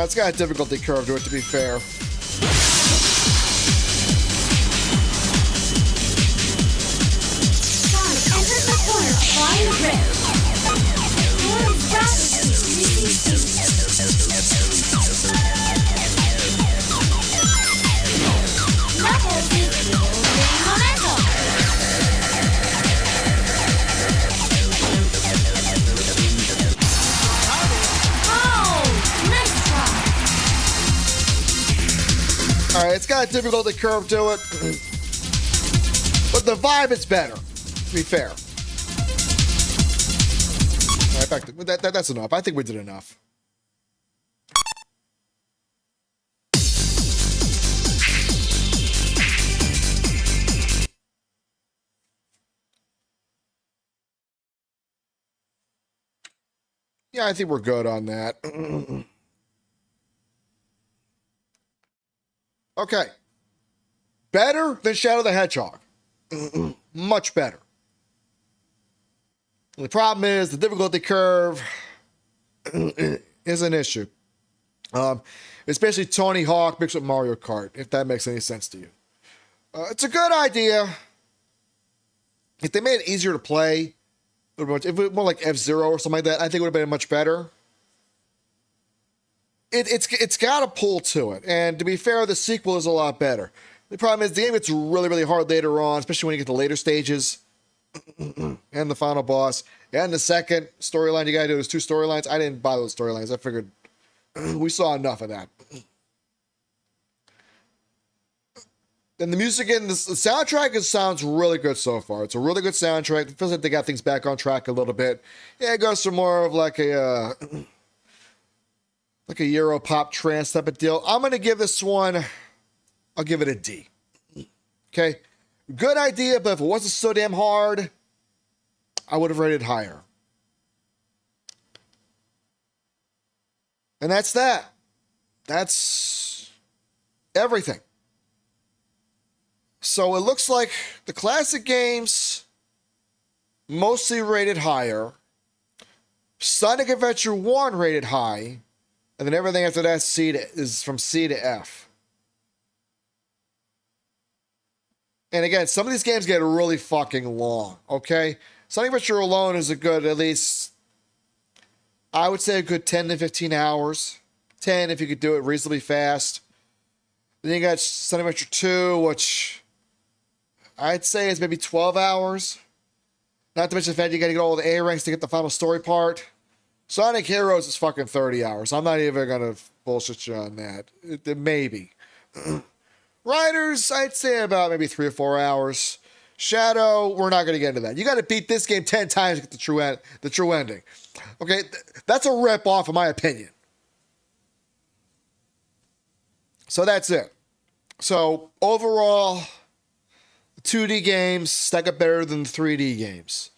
It's got a difficulty curve to it, to be fair. Enter the corner, flying red. Knuckles is building momentum. Oh, nice try. All right, it's got a difficulty curve to it, but the vibe is better, to be fair. All right, back to, that's enough. I think we did enough. Yeah, I think we're good on that. Okay. Better than Shadow the Hedgehog. Much better. The problem is the difficulty curve is an issue. Especially Tony Hawk mixed with Mario Kart, if that makes any sense to you. It's a good idea. If they made it easier to play, if it was more like F-Zero or something like that, I think it would have been much better. It's got a pull to it. And to be fair, the sequel is a lot better. The problem is the game gets really, really hard later on, especially when you get to later stages. And the final boss. And the second storyline you gotta do. There's 2 storylines. I didn't buy those storylines. I figured we saw enough of that. And the music and the soundtrack sounds really good so far. It's a really good soundtrack. It feels like they got things back on track a little bit. Yeah, it goes for more of like a Euro pop trance type of deal. I'm gonna give this one, I'll give it a D. Okay, good idea, but if it wasn't so damn hard, I would have rated higher. And that's that. That's everything. So it looks like the classic games mostly rated higher. Sonic Adventure 1 rated high. And then everything after that is from C to F. And again, some of these games get really fucking long, okay? Sonic Adventure alone is a good, at least, I would say a good 10 to 15 hours. 10 if you could do it reasonably fast. Then you got Sonic Adventure 2, which I'd say is maybe 12 hours. Not to mention the fact you got to get all the A ranks to get the final story part. Sonic Heroes is fucking 30 hours. I'm not even going to bullshit you on that. Maybe. Riders, I'd say about maybe 3 or 4 hours. Shadow, we're not going to get into that. You got to beat this game 10 times to get the true ending. Okay, that's a rip-off in my opinion. So that's it. So overall, 2D games stack up better than 3D games.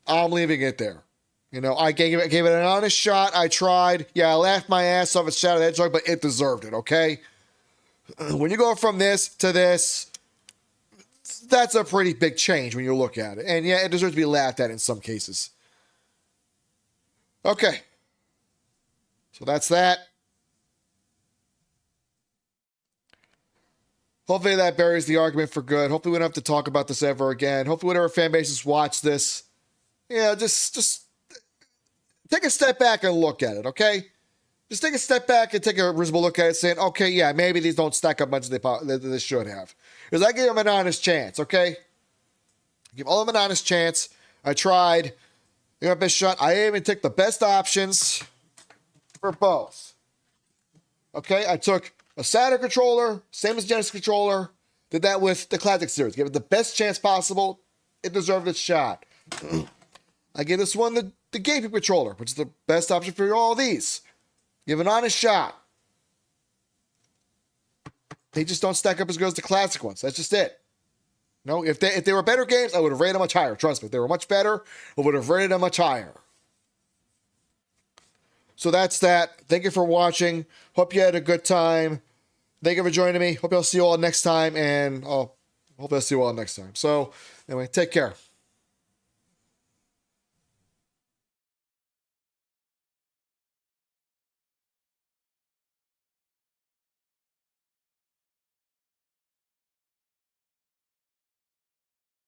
I'm leaving it there. You know, I gave it an honest shot. I tried. Yeah, I laughed my ass off at Shadow the Hedgehog, but it deserved it, okay? When you go from this to this, that's a pretty big change when you look at it. And yeah, it deserves to be laughed at in some cases. Okay. So that's that. Hopefully that buries the argument for good. Hopefully we don't have to talk about this ever again. Hopefully whatever fan bases watch this, just take a step back and look at it, okay? Just take a step back and take a reasonable look at it, saying, okay, yeah, maybe these don't stack up much as they should have. Because I gave them an honest chance, okay? Give all of them an honest chance. I tried. Gave my best shot. I even took the best options for both. Okay, I took a Saturn controller, same as Genesis controller. Did that with the Classic Series. Gave it the best chance possible. It deserved its shot. I gave this one the GameCube controller, which is the best option for all these. Give an honest shot. They just don't stack up as good as the classic ones. That's just it. No, if they were better games, I would have rated them much higher. Trust me, if they were much better, I would have rated them much higher. So that's that. Thank you for watching. Hope you had a good time. Thank you for joining me. Hope I'll see you all next time, and hope I'll see you all next time. So anyway, take care.